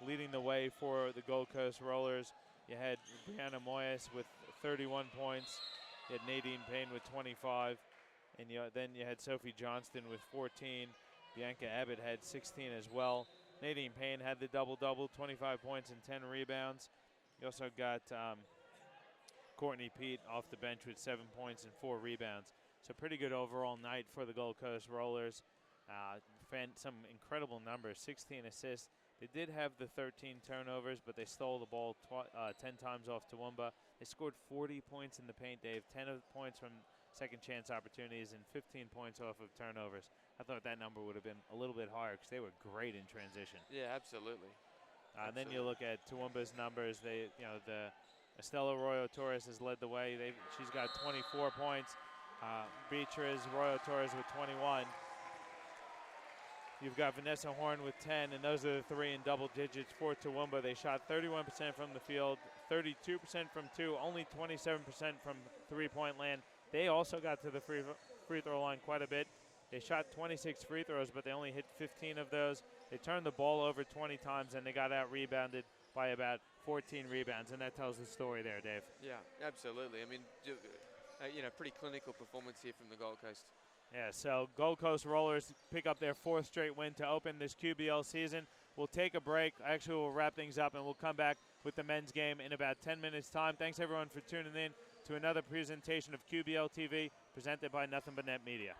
Leading the way for the Gold Coast Rollers, you had Brianna Moyes with 31 points. You had Nadine Payne with 25. And then you had Sophie Johnston with 14. Bianca Abbott had 16 as well. Nadine Payne had the double-double, 25 points and 10 rebounds. You also got Courtney Pete off the bench with 7 points and 4 rebounds. So pretty good overall night for the Gold Coast Rollers. Some incredible numbers, 16 assists. They did have the 13 turnovers, but they stole the ball 10 times off Toowoomba. They scored 40 points in the paint, Dave, 10 points from second chance opportunities and 15 points off of turnovers. I thought that number would have been a little bit higher because they were great in transition. Yeah, absolutely. And then you look at Toowoomba's numbers. The Estella Arroyo Torres has led the way. She's got 24 points. Beatriz Arroyo Torres with 21. You've got Vanessa Horn with 10, and those are the 3 in double digits for Toowoomba. They shot 31% from the field, 32% from 2, only 27% from three-point land. They also got to the free throw line quite a bit. They shot 26 free throws, but they only hit 15 of those. They turned the ball over 20 times, and they got out-rebounded by about 14 rebounds, and that tells the story there, Dave. Yeah, absolutely. I mean, pretty clinical performance here from the Gold Coast. Yeah, so Gold Coast Rollers pick up their 4th straight win to open this QBL season. We'll take a break. Actually, we'll wrap things up, and we'll come back with the men's game in about 10 minutes' time. Thanks, everyone, for tuning in to another presentation of QBL TV presented by Nothing But Net Media.